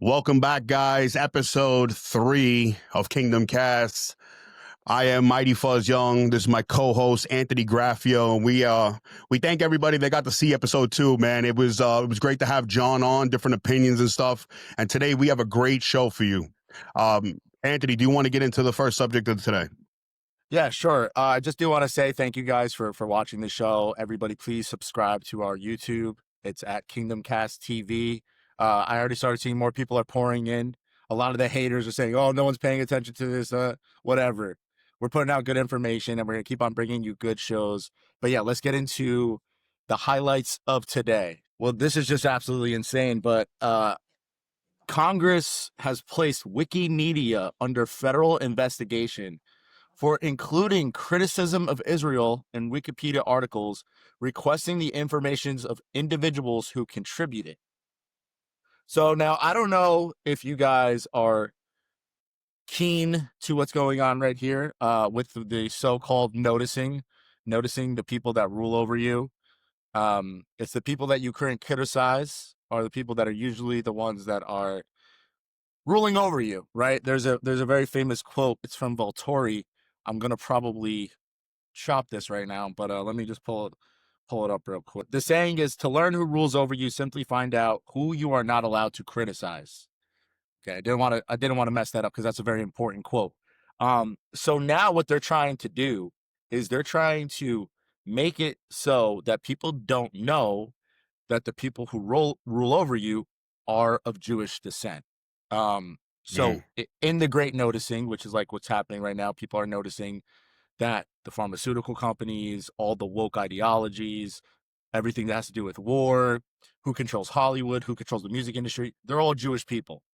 Welcome back, guys. Episode 3 of Kingdom Cast. I am Mighty Fuzz Young. This is my co-host Anthony Graffeo, and we thank everybody that got to see episode 2. Man, it was great to have John on, different opinions and stuff. And today we have a great show for you. Anthony, do you want to get into the first subject of today? Yeah, sure. I just do want to say thank you guys for watching the show. Everybody, please subscribe to our YouTube. It's at Kingdom Cast TV. I already started seeing more people are pouring in. A lot of the haters are saying, "Oh, no one's paying attention to this." Whatever. We're putting out good information, and we're gonna keep on bringing you good shows. But yeah, let's get into the highlights of today. Well, this is just absolutely insane. But Congress has placed Wiki Media under federal investigation for including criticism of Israel in Wikipedia articles, requesting the informations of individuals who contributed. So now I don't know if you guys are keen to what's going on right here with the so-called noticing the people that rule over you. It's the people that you couldn't criticize are the people that are usually the ones that are ruling over you, right? There's a very famous quote. It's from Voltaire. I'm gonna probably chop this right now, but let me just pull it up real quick. The saying is, to learn who rules over you, simply find out who you are not allowed to criticize. Okay, I didn't want to mess that up because that's a very important quote. So now what they're trying to do is they're trying to make it so that people don't know that the people who rule over you are of Jewish descent. So in the great noticing, which is like what's happening right now, people are noticing that the pharmaceutical companies, all the woke ideologies, everything that has to do with war, who controls Hollywood, who controls the music industry, they're all Jewish people.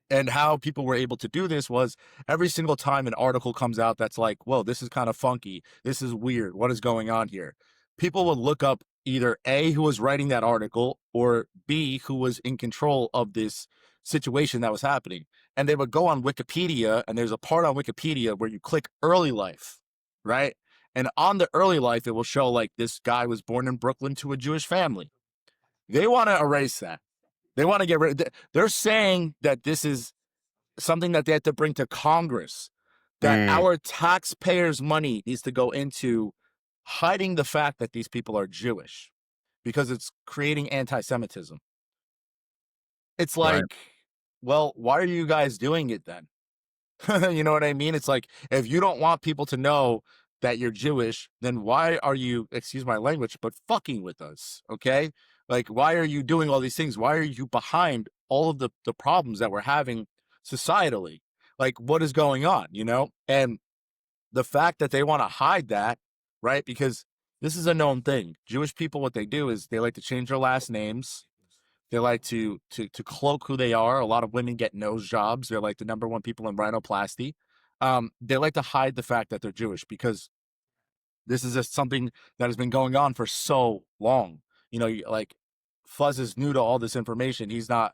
And how people were able to do this was every single time an article comes out that's like, whoa, this is kind of funky. This is weird. What is going on here? People would look up either A, who was writing that article, or B, who was in control of this situation that was happening. And they would go on Wikipedia, and there's a part on Wikipedia where you click early life, right? And on the early life, it will show like this guy was born in Brooklyn to a Jewish family. They want to erase that. They want to get rid of it. They're saying that this is something that they have to bring to Congress, that our taxpayers' money needs to go into hiding the fact that these people are Jewish because it's creating anti-Semitism. It's like, right. Well, why are you guys doing it then? You know what I mean? It's like, if you don't want people to know that you're Jewish, then why are you, excuse my language, but fucking with us, okay? Like, why are you doing all these things? Why are you behind all of the problems that we're having societally? Like, what is going on, you know? And the fact that they want to hide that, right? Because this is a known thing. Jewish people, what they do is they like to change their last names. They like to cloak who they are. A lot of women get nose jobs. They're like the #1 people in rhinoplasty. They like to hide the fact that they're Jewish because this is just something that has been going on for so long. You know, like Fuzz is new to all this information. He's not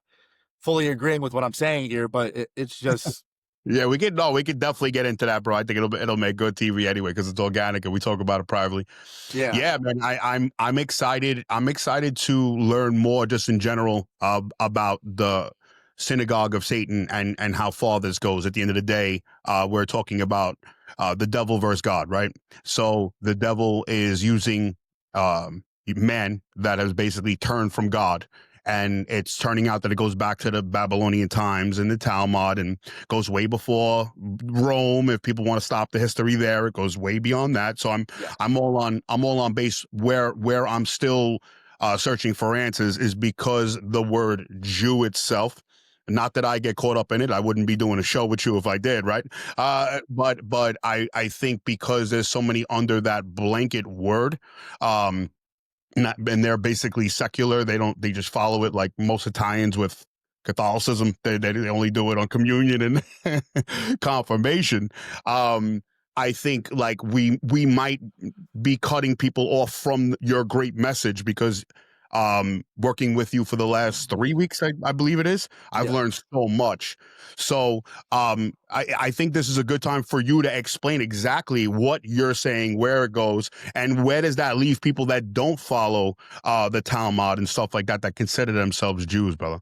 fully agreeing with what I'm saying here, but it's just. Yeah, we could definitely get into that, bro. I think it'll make good TV anyway because it's organic and we talk about it privately. Yeah, man. I'm excited. I'm excited to learn more, just in general, about the synagogue of Satan and how far this goes. At the end of the day, we're talking about the devil versus God, right? So the devil is using men that has basically turned from God. And it's turning out that it goes back to the Babylonian times and the Talmud and goes way before Rome. If people want to stop the history there, it goes way beyond that. So I'm all on base where I'm still searching for answers is because the word Jew itself. Not that I get caught up in it. I wouldn't be doing a show with you if I did, right? But I think because there's so many under that blanket word, and they're basically secular. They just follow it like most Italians with Catholicism. They only do it on communion and confirmation. I think like we might be cutting people off from your great message because working with you for the last 3 weeks, I believe it is, I've learned so much. So I think this is a good time for you to explain exactly what you're saying, where it goes, and where does that leave people that don't follow the Talmud and stuff like that consider themselves Jews, brother?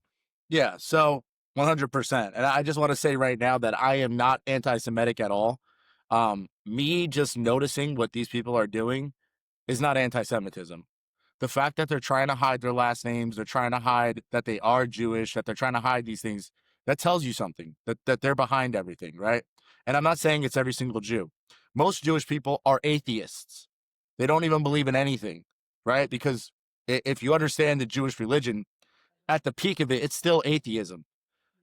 Yeah. So 100%. And I just want to say right now that I am not anti-Semitic at all. Me just noticing what these people are doing is not anti-Semitism. The fact that they're trying to hide their last names, they're trying to hide that they are Jewish, that they're trying to hide these things, that tells you something, that they're behind everything, right? And I'm not saying it's every single Jew. Most Jewish people are atheists. They don't even believe in anything, right? Because if you understand the Jewish religion, at the peak of it, it's still atheism.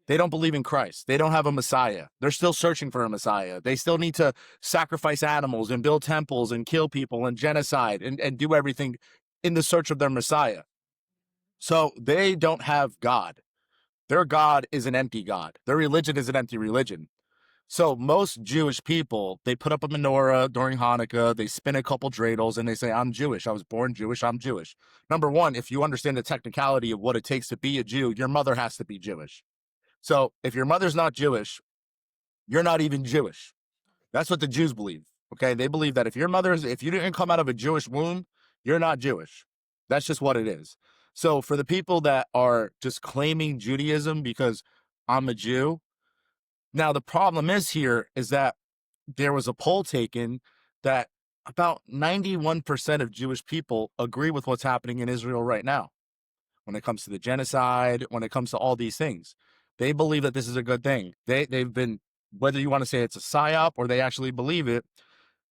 They don't believe in Christ. They don't have a Messiah. They're still searching for a Messiah. They still need to sacrifice animals and build temples and kill people and genocide and do everything in the search of their Messiah. So they don't have God. Their God is an empty God. Their religion is an empty religion. So most Jewish people, they put up a menorah during Hanukkah, they spin a couple dreidels, and they say, I'm Jewish. I was born Jewish. I'm Jewish. Number one, if you understand the technicality of what it takes to be a Jew, your mother has to be Jewish. So if your mother's not Jewish, you're not even Jewish. That's what the Jews believe. Okay. They believe that if you didn't come out of a Jewish womb, you're not Jewish. That's just what it is. So for the people that are just claiming Judaism because I'm a Jew, now the problem is that there was a poll taken that about 91% of Jewish people agree with what's happening in Israel right now when it comes to the genocide, when it comes to all these things. They believe that this is a good thing. They've been, whether you want to say it's a psyop or they actually believe it,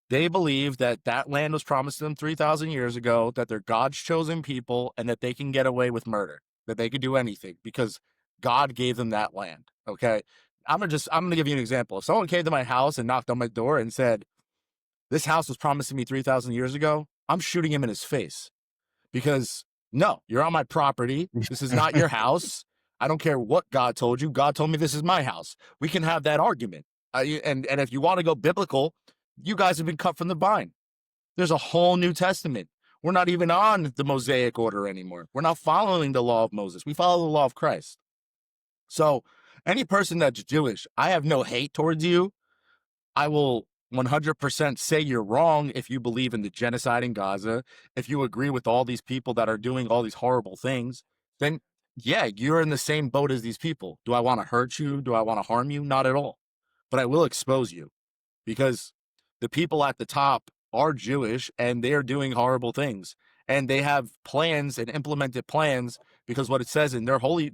they believe that that land was promised to them 3,000 years ago, that they're God's chosen people, and that they can get away with murder, that they could do anything because God gave them that land. Okay. I'm gonna give you an example. If someone came to my house and knocked on my door and said, this house was promised to me 3,000 years ago, I'm shooting him in his face because no, you're on my property. This is not your house. I don't care what God told you. God told me this is my house. We can have that argument. And if you want to go biblical, you guys have been cut from the vine. There's a whole New Testament. We're not even on the Mosaic order anymore. We're not following the law of Moses. We follow the law of Christ. So any person that's Jewish, I have no hate towards you. I will 100% say you're wrong if you believe in the genocide in Gaza. If you agree with all these people that are doing all these horrible things, then yeah, you're in the same boat as these people. Do I want to hurt you? Do I want to harm you? Not at all. But I will expose you because the people at the top are Jewish and they are doing horrible things. And they have plans and implemented plans because what it says in their holy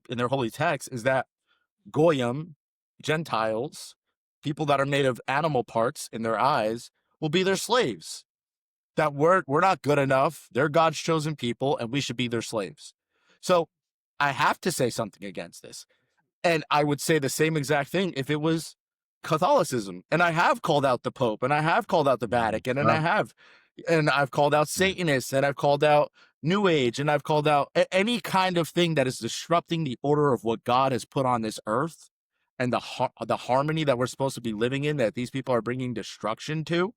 text is that Goyim, Gentiles, people that are made of animal parts in their eyes, will be their slaves. That we're not good enough. They're God's chosen people, and we should be their slaves. So I have to say something against this. And I would say the same exact thing if it was Catholicism. And I have called out the Pope, and I have called out the Vatican, and I've called out Satanists, and I've called out New Age, and I've called out any kind of thing that is disrupting the order of what God has put on this earth and the harmony that we're supposed to be living in, that these people are bringing destruction to,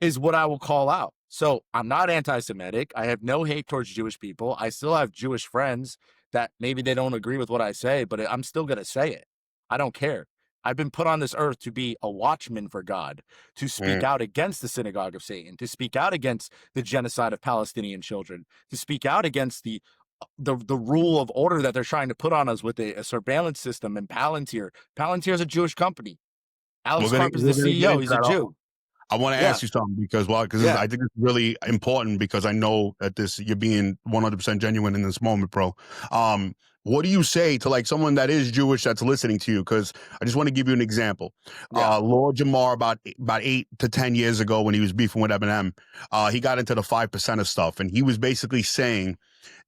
is what I will call out. So I'm not anti-Semitic. I have no hate towards Jewish people. I still have Jewish friends that maybe they don't agree with what I say, but I'm still going to say it. I don't care. I've been put on this earth to be a watchman for God, to speak out against the synagogue of Satan, to speak out against the genocide of Palestinian children, to speak out against the rule of order that they're trying to put on us with a surveillance system and Palantir. Palantir is a Jewish company. Alex Karp is the CEO. He's a Jew. I want to ask you something because I think it's really important because I know that you're being 100% genuine in this moment, bro. What do you say to like someone that is Jewish that's listening to you? Because I just want to give you an example. Lord Jamar about 8 to 10 years ago when he was beefing with Eminem, he got into the 5% of stuff, and he was basically saying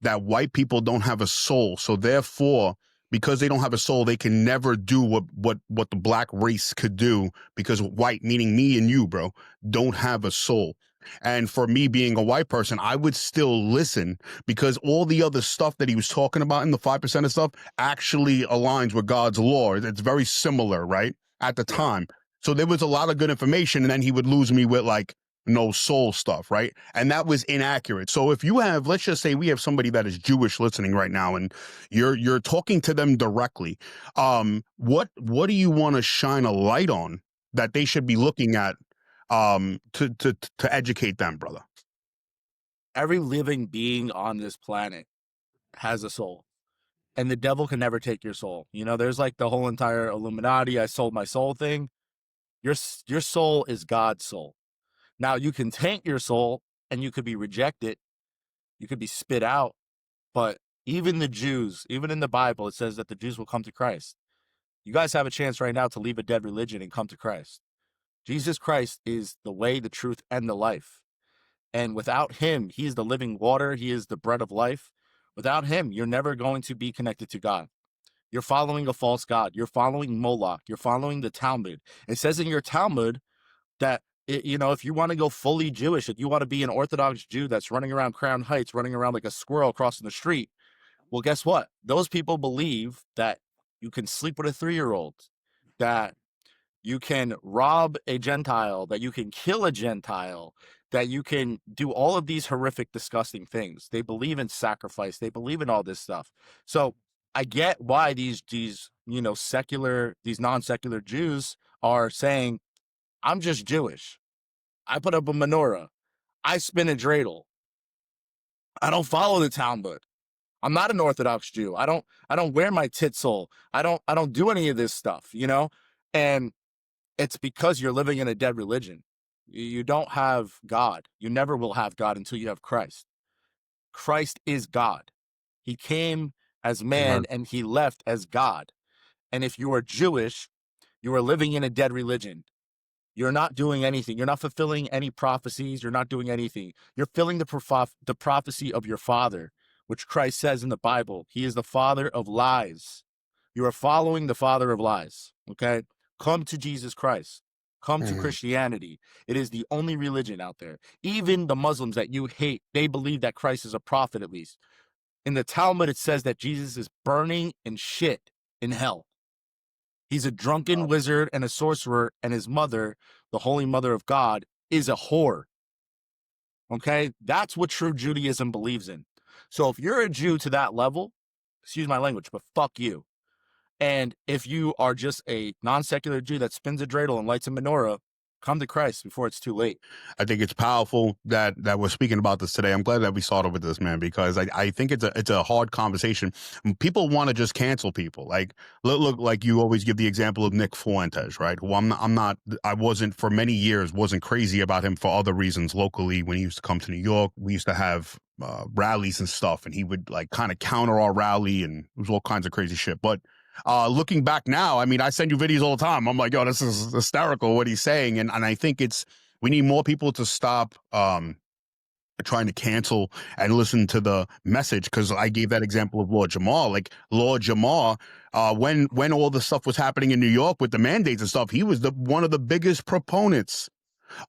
that white people don't have a soul, so therefore, because they don't have a soul, they can never do what the black race could do because white, meaning me and you, bro, don't have a soul. And for me being a white person, I would still listen because all the other stuff that he was talking about in the 5% of stuff actually aligns with God's law. It's very similar, right? At the time. So there was a lot of good information, and then he would lose me with like no soul stuff, right? And that was inaccurate. So if you have, let's just say we have somebody that is Jewish listening right now and you're talking to them directly, what do you want to shine a light on that they should be looking at to educate them, brother? Every living being on this planet has a soul. and the devil can never take your soul. You know, there's like the whole entire Illuminati, I sold my soul thing. Your soul is God's soul. Now you can taint your soul and you could be rejected. You could be spit out. But even the Jews, even in the Bible, it says that the Jews will come to Christ. You guys have a chance right now to leave a dead religion and come to Christ. Jesus Christ is the way, the truth, and the life. And without him, he is the living water. He is the bread of life. Without him, you're never going to be connected to God. You're following a false god. You're following Moloch. You're following the Talmud. It says in your Talmud that, if you want to go fully Jewish, if you want to be an Orthodox Jew that's running around Crown Heights, running around like a squirrel crossing the street, well, guess what? Those people believe that you can sleep with a 3-year-old, that you can rob a Gentile, that you can kill a Gentile, that you can do all of these horrific, disgusting things. They believe in sacrifice. They believe in all this stuff. So I get why these non-secular Jews are saying, I'm just Jewish. I put up a menorah. I spin a dreidel. I don't follow the Talmud. I'm not an Orthodox Jew. I don't wear my titsel. I don't do any of this stuff, And it's because you're living in a dead religion. You don't have God. You never will have God until you have Christ. Christ is God. He came as man and he left as God. And if you are Jewish, you are living in a dead religion. You're not doing anything. You're not fulfilling any prophecies. You're not doing anything. You're filling the prophecy of your father, which Christ says in the Bible. He is the father of lies. You are following the father of lies, okay? Come to Jesus Christ. Come to Christianity. It is the only religion out there. Even the Muslims that you hate, they believe that Christ is a prophet at least. In the Talmud, it says that Jesus is burning in shit in hell. He's a drunken wizard and a sorcerer, and his mother, the Holy Mother of God, is a whore. Okay? That's what true Judaism believes in. So if you're a Jew to that level, excuse my language, but fuck you. And if you are just a non-secular Jew that spins a dreidel and lights a menorah, come to Christ before it's too late. I think it's powerful that we're speaking about this today. I'm glad that we started with this, man, because I think it's a hard conversation. People want to just cancel people. Like look, like you always give the example of Nick Fuentes, right? Who I wasn't for many years, wasn't crazy about him for other reasons locally. When he used to come to New York, we used to have rallies and stuff, and he would like kind of counter our rally, and it was all kinds of crazy shit. But looking back now, I mean, I send you videos all the time. I'm like, yo, this is hysterical what he's saying. And I think we need more people to stop trying to cancel and listen to the message. Cause I gave that example of Lord Jamar. Like Lord Jamar, when all the stuff was happening in New York with the mandates and stuff, he was one of the biggest proponents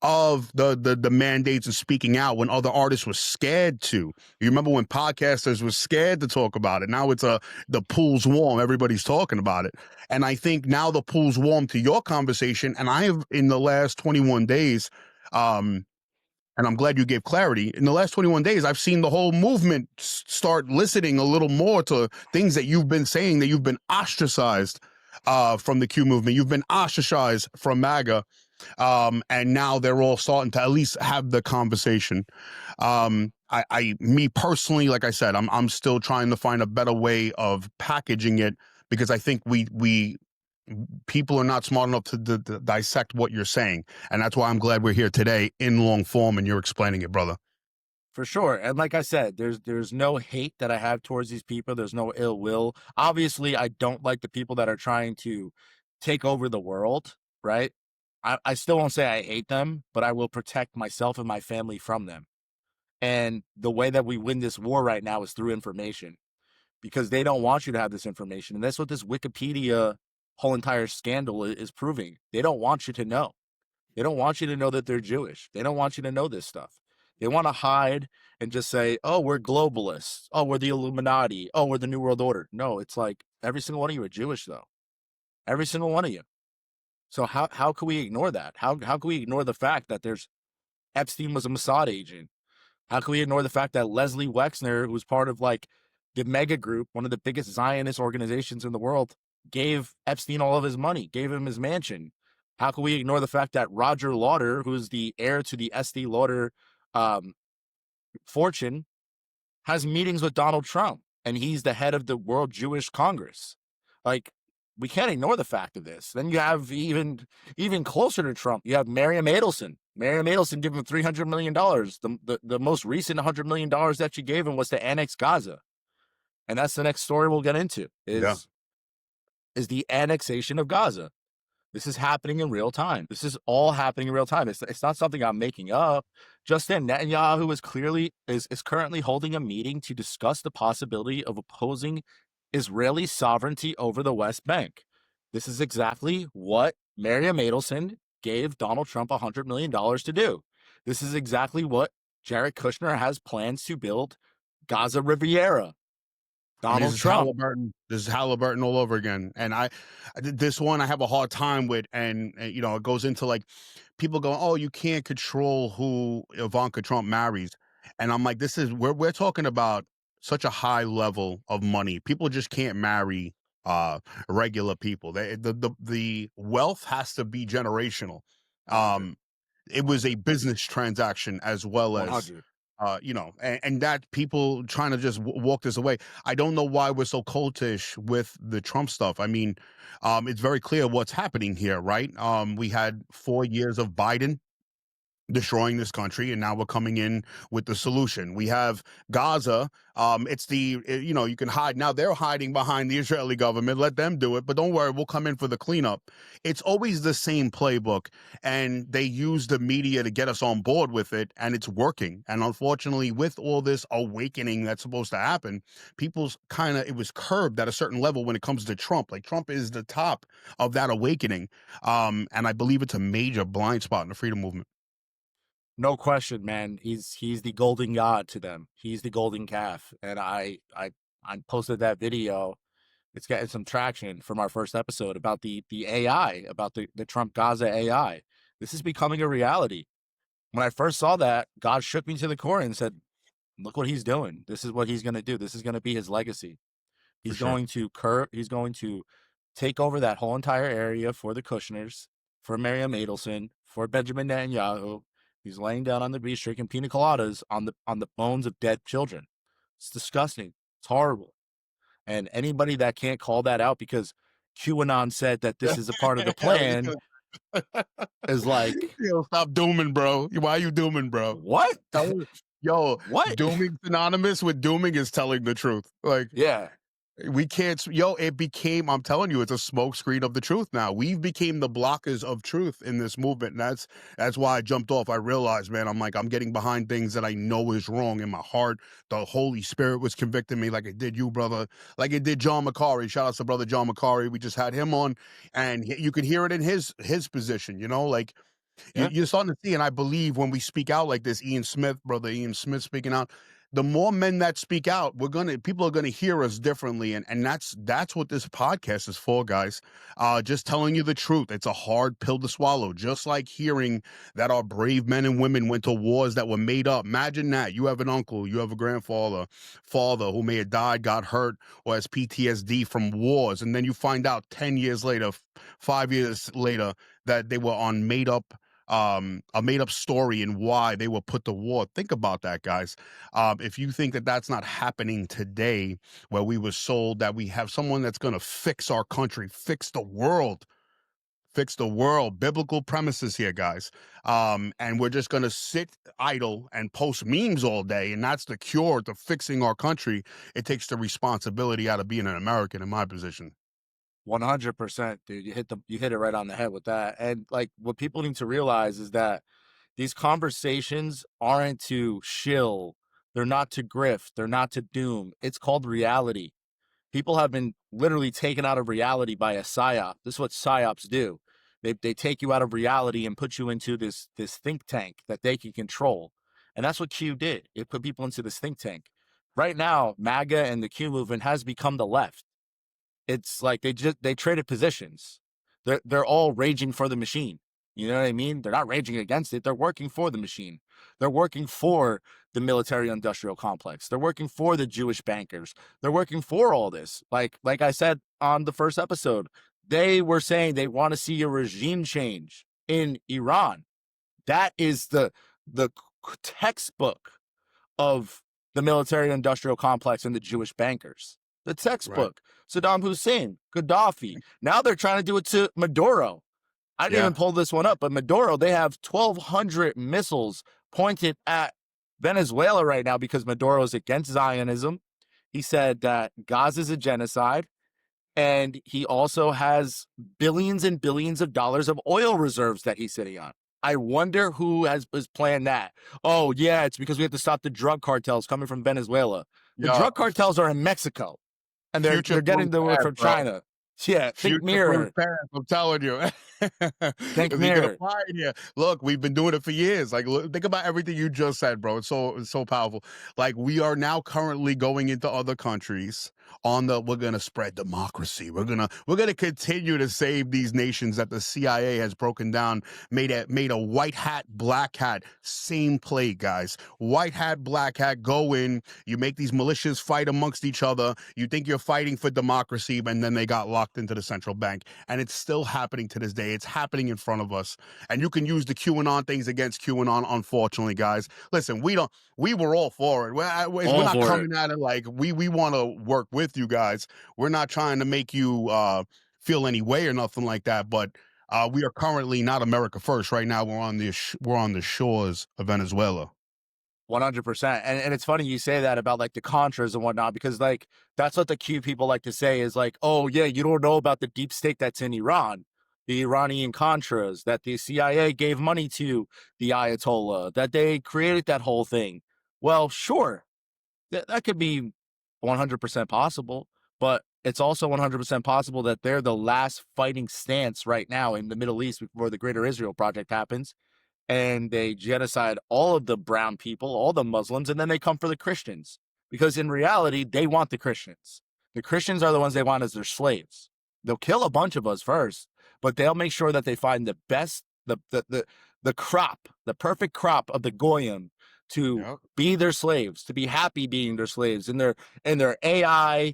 of the mandates and speaking out when other artists were scared to. You remember when podcasters were scared to talk about it? Now it's the pool's warm. Everybody's talking about it. And I think now the pool's warm to your conversation. And I have in the last 21 days, and I'm glad you gave clarity. In the last 21 days, I've seen the whole movement start listening a little more to things that you've been saying, that you've been ostracized from the Q movement. You've been ostracized from MAGA. And now they're all starting to at least have the conversation. Me personally, like I said, I'm still trying to find a better way of packaging it, because I think people are not smart enough to dissect what you're saying. And that's why I'm glad we're here today in long form and you're explaining it, brother. For sure. And like I said, there's no hate that I have towards these people. There's no ill will. Obviously, I don't like the people that are trying to take over the world, right? I still won't say I hate them, but I will protect myself and my family from them. And the way that we win this war right now is through information, because they don't want you to have this information. And that's what this Wikipedia whole entire scandal is proving. They don't want you to know. They don't want you to know that they're Jewish. They don't want you to know this stuff. They want to hide and just say, oh, we're globalists. Oh, we're the Illuminati. Oh, we're the New World Order. No, it's like every single one of you are Jewish, though. Every single one of you. So how can we ignore that? How can we ignore the fact that Epstein was a Mossad agent? How can we ignore the fact that Leslie Wexner, who's part of like the mega group, one of the biggest Zionist organizations in the world, gave Epstein all of his money, gave him his mansion? How can we ignore the fact that Roger Lauder, who's the heir to the Estee Lauder fortune, has meetings with Donald Trump? and he's the head of the World Jewish Congress. Like, we can't ignore the fact of this. Then you have even closer to Trump, you have Miriam Adelson. Miriam Adelson gave him $300 million. The most recent $100 million that she gave him was to annex Gaza. And that's the next story we'll get into is the annexation of Gaza. This is happening in real time. This is all happening in real time. It's not something I'm making up. Justin Netanyahu is currently holding a meeting to discuss the possibility of opposing Israeli sovereignty over the West Bank. This is exactly what Miriam Adelson gave Donald Trump $100 million to do. This is exactly what Jared Kushner has plans to build Gaza Riviera. Donald Trump. This is Halliburton all over again. And this one I have a hard time with. And you know, it goes into like people going, oh, you can't control who Ivanka Trump marries. And I'm like, we're talking about such a high level of money. People just can't marry regular people. The wealth has to be generational. 100. It was a business transaction as well as 100. you know, and that people trying to just walk this away. I don't know why we're so cultish with the Trump stuff. I mean, it's very clear what's happening here, right? We had 4 years of Biden destroying this country, and now we're coming in with the solution. We have Gaza. It's you know, you can hide now. They're hiding behind the Israeli government. Let them do it, but don't worry, we'll come in for the cleanup. It's always the same playbook, and they use the media to get us on board with it, and it's working. And unfortunately, with all this awakening that's supposed to happen, people's it was curbed at a certain level when it comes to Trump. Like, Trump is the top of that awakening, and I believe it's a major blind spot in the freedom movement. No question, man. He's the golden god to them. He's the golden calf. And I posted that video. It's getting some traction from our first episode about the AI, about the Trump Gaza AI. This is becoming a reality. When I first saw that, God shook me to the core and said, look what he's doing. This is what he's going to do. This is going to be his legacy. He's going to take over that whole entire area for the Kushners, for Miriam Adelson, for Benjamin Netanyahu. He's laying down on the beach drinking pina coladas on the bones of dead children. It's disgusting. It's horrible. And anybody that can't call that out because QAnon said that this is a part of the plan is like, yo, stop dooming, bro. Why are you dooming, bro? What? Yo, what? Dooming synonymous with dooming is telling the truth. Like, yeah. We can't, it became, I'm telling you, it's a smokescreen of the truth now. We've became the blockers of truth in this movement. And that's why I jumped off. I realized, man, I'm getting behind things that I know is wrong in my heart. The Holy Spirit was convicting me like it did you, brother, like it did John McCarry. Shout out to brother John McCarry. We just had him on, and you could hear it in his position, you know, like, you're starting to see, and I believe when we speak out like this, brother Ian Smith speaking out, the more men that speak out, people are gonna hear us differently, and that's what this podcast is for, guys. Just telling you the truth. It's a hard pill to swallow, just like hearing that our brave men and women went to wars that were made up. Imagine that. You have an uncle, you have a grandfather, father who may have died, got hurt, or has PTSD from wars, and then you find out 10 years later, 5 years later, that they were on a made-up story and why they were put to war. Think about that, guys. If you think that that's not happening today, where we were sold that we have someone that's going to fix our country, fix the world, biblical premises here, guys. And we're just going to sit idle and post memes all day, and that's the cure to fixing our country. It takes the responsibility out of being an American, in my position. 100%, dude. You hit it right on the head with that. And like, what people need to realize is that these conversations aren't to shill. They're not to grift. They're not to doom. It's called reality. People have been literally taken out of reality by a psyop. This is what psyops do. They take you out of reality and put you into this think tank that they can control. And that's what Q did. It put people into this think tank. Right now, MAGA and the Q movement has become the left. It's like they traded positions. They're all raging for the machine. You know what I mean? They're not raging against it. They're working for the machine. They're working for the military-industrial complex. They're working for the Jewish bankers. They're working for all this. Like I said on the first episode, they were saying they want to see a regime change in Iran. That is the textbook of the military-industrial complex and the Jewish bankers. The textbook. Saddam Hussein, Gaddafi. Now they're trying to do it to Maduro. I didn't even pull this one up, but Maduro, they have 1,200 missiles pointed at Venezuela right now because Maduro is against Zionism. He said that Gaza is a genocide. And he also has billions and billions of dollars of oil reserves that he's sitting on. I wonder who has planned that. Oh, yeah, it's because we have to stop the drug cartels coming from Venezuela. The drug cartels are in Mexico, and they're getting the wood from China. Yeah, think mirror. I'm telling you. Think mirror. Look, we've been doing it for years. Like, look, think about everything you just said, bro. It's so powerful. Like, we are now currently going into other countries we're gonna spread democracy. We're gonna continue to save these nations that the CIA has broken down, made a white hat, black hat, same play, guys. White hat, black hat, go in, you make these militias fight amongst each other. You think you're fighting for democracy, and then they got locked into the central bank. And it's still happening to this day. It's happening in front of us. And you can use the QAnon things against QAnon, unfortunately, guys. Listen, we were all for it. We're not coming at it like we want to work with you guys. We're not trying to make you feel any way or nothing like that. But we are currently not America first. Right now, we're on the shores of Venezuela. 100%. And it's funny you say that about like the Contras and whatnot, because like that's what the Q people like to say is like, oh yeah, you don't know about the deep state that's in Iran, the Iranian Contras, that the CIA gave money to the Ayatollah, that they created that whole thing. Well, sure, that could be 100% possible, but it's also 100% possible that they're the last fighting stance right now in the Middle East before the Greater Israel Project happens. And they genocide all of the brown people, all the Muslims, and then they come for the Christians. Because in reality, they want the Christians. The Christians are the ones they want as their slaves. They'll kill a bunch of us first, but they'll make sure that they find the best, the crop, the perfect crop of the Goyim to be their slaves, to be happy being their slaves in their AI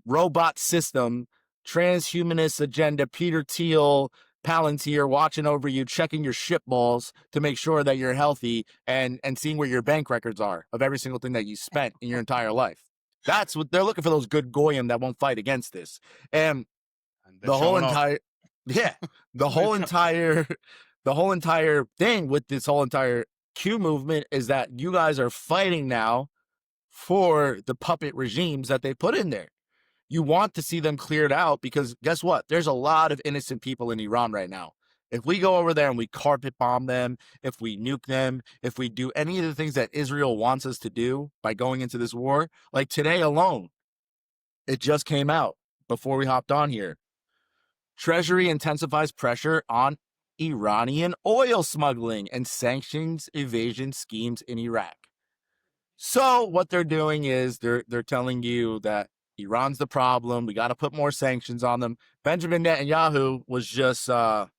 robot system, transhumanist agenda, Peter Thiel, Palantir watching over you, checking your shit balls to make sure that you're healthy and seeing where your bank records are of every single thing that you spent in your entire life. That's what they're looking for, those good Goyim that won't fight against this. And the whole entire, the whole entire thing with this whole entire Q movement is that you guys are fighting now for the puppet regimes that they put in there. You want to see them cleared out because guess what? There's a lot of innocent people in Iran right now. If we go over there and we carpet bomb them, if we nuke them, if we do any of the things that Israel wants us to do by going into this war, like today alone, it just came out before we hopped on here. Treasury intensifies pressure on Iranian oil smuggling and sanctions evasion schemes in Iraq. So what they're doing is they're telling you that Iran's the problem. We got to put more sanctions on them. Benjamin Netanyahu was just on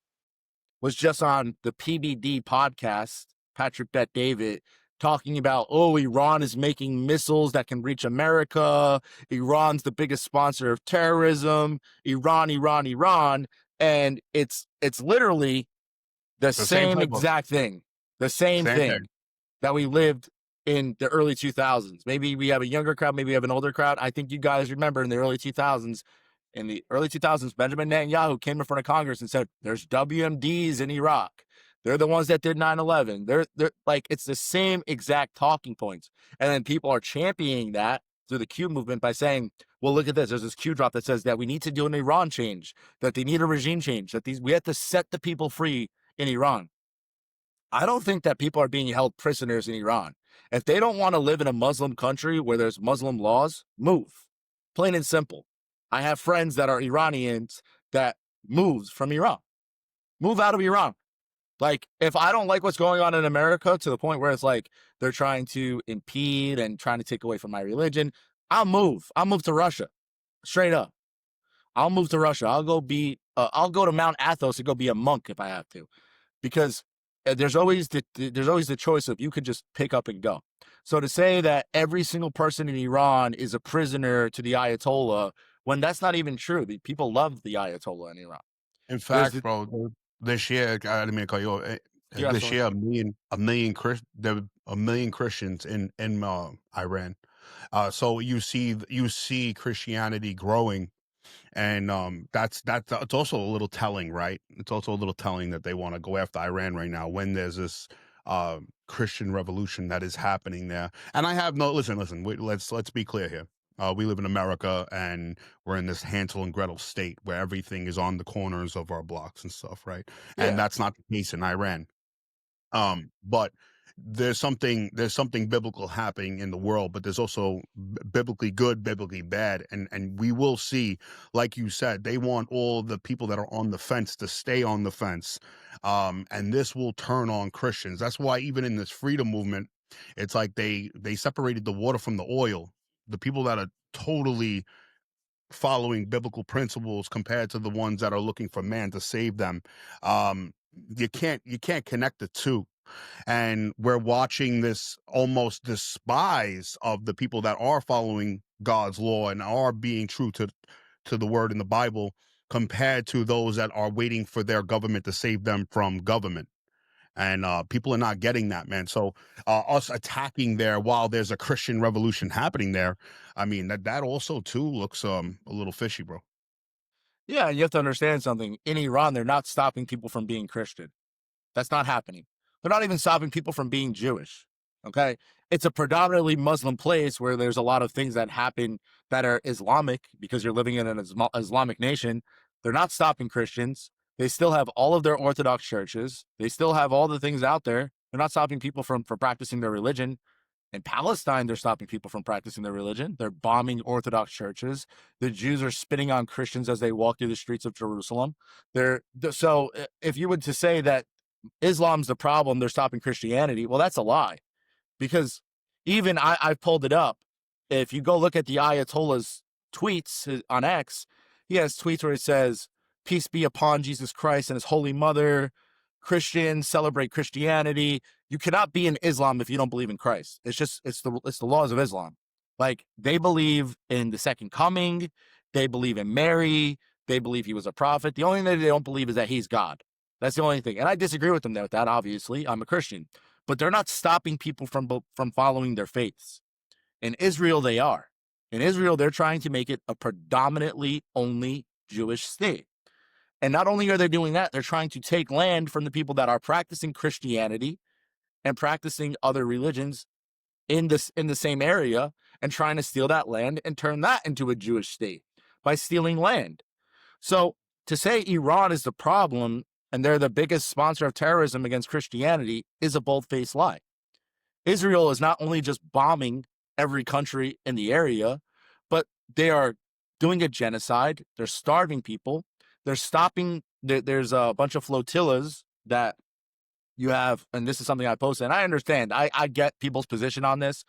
the PBD podcast, Patrick Bet David, talking about, oh, Iran is making missiles that can reach America. Iran's the biggest sponsor of terrorism. Iran. And it's literally the same exact thing. The same thing that we lived in the early 2000s. Maybe we have a younger crowd, maybe we have an older crowd. I think you guys remember in the early 2000s, Benjamin Netanyahu came in front of Congress and said, there's WMDs in Iraq. They're the ones that did 9/11. They're like, it's the same exact talking points. And then people are championing that through the Q movement by saying, well, look at this. There's this Q drop that says that we need to do an Iran change, that they need a regime change, that we have to set the people free in Iran. I don't think that people are being held prisoners in Iran. If they don't want to live in a Muslim country where there's Muslim laws, move. Plain and simple. I have friends that are Iranians that moved from Iran. Move out of Iran. Like, if I don't like what's going on in America to the point where it's like they're trying to impede and trying to take away from my religion, I'll move. I'll move to Russia. Straight up. I'll move to Russia. I'll go to Mount Athos and go be a monk if I have to. Because there's always the choice of you could just pick up and go. So to say that every single person in Iran is a prisoner to the Ayatollah, when that's not even true. The people love the Ayatollah in Iran. In fact, bro, this year, I didn't mean to call you. This year, a million 1 million Christians in Iran. So you see Christianity growing, and that's it's also a little telling, right? It's also a little telling that they want to go after Iran right now when there's this Christian revolution that is happening there. And I have no listen. Let's be clear here. We live in America, and we're in this Hansel and Gretel state where everything is on the corners of our blocks and stuff, right? And Yeah. that's not the case in Iran. But there's something biblical happening in the world, but there's also biblically good, biblically bad, and we will see, like you said, they want all the people that are on the fence to stay on the fence, and this will turn on Christians. That's why even in this freedom movement, it's like they separated the water from the oil. The people that are totally following biblical principles compared to the ones that are looking for man to save them. You can't connect the two, and we're watching this almost despise of the people that are following God's law and are being true to the word in the Bible, compared to those that are waiting for their government to save them from government. And people are not getting that, man. So us attacking there while there's a Christian revolution happening there, I mean, that also too looks a little fishy, bro. Yeah, and you have to understand something. In Iran, they're not stopping people from being Christian. That's not happening. They're not even stopping people from being Jewish. Okay. It's a predominantly Muslim place where there's a lot of things that happen that are Islamic because you're living in an Islamic nation. They're not stopping Christians. They still have all of their Orthodox churches. They still have all the things out there. They're not stopping people from practicing their religion. In Palestine, they're stopping people from practicing their religion. They're bombing Orthodox churches. The Jews are spitting on Christians as they walk through the streets of Jerusalem. So if you were to say that Islam's the problem, they're stopping Christianity, well, that's a lie. Because even I've pulled it up. If you go look at the Ayatollah's tweets on X, he has tweets where it says, "Peace be upon Jesus Christ and his holy mother. Christians celebrate Christianity." You cannot be in Islam if you don't believe in Christ. It's the laws of Islam. Like, they believe in the second coming, they believe in Mary, they believe he was a prophet. The only thing that they don't believe is that he's God. That's the only thing. And I disagree with them with that, obviously. I'm a Christian. But they're not stopping people from following their faiths. In Israel, they are. In Israel, they're trying to make it a predominantly only Jewish state. And not only are they doing that, they're trying to take land from the people that are practicing Christianity and practicing other religions in the same area, and trying to steal that land and turn that into a Jewish state by stealing land. So to say Iran is the problem and they're the biggest sponsor of terrorism against Christianity is a bold-faced lie. Israel is not only just bombing every country in the area, but they are doing a genocide. They're starving people. They're stopping. There's a bunch of flotillas that you have, and this is something I posted, and I understand. I get people's position on this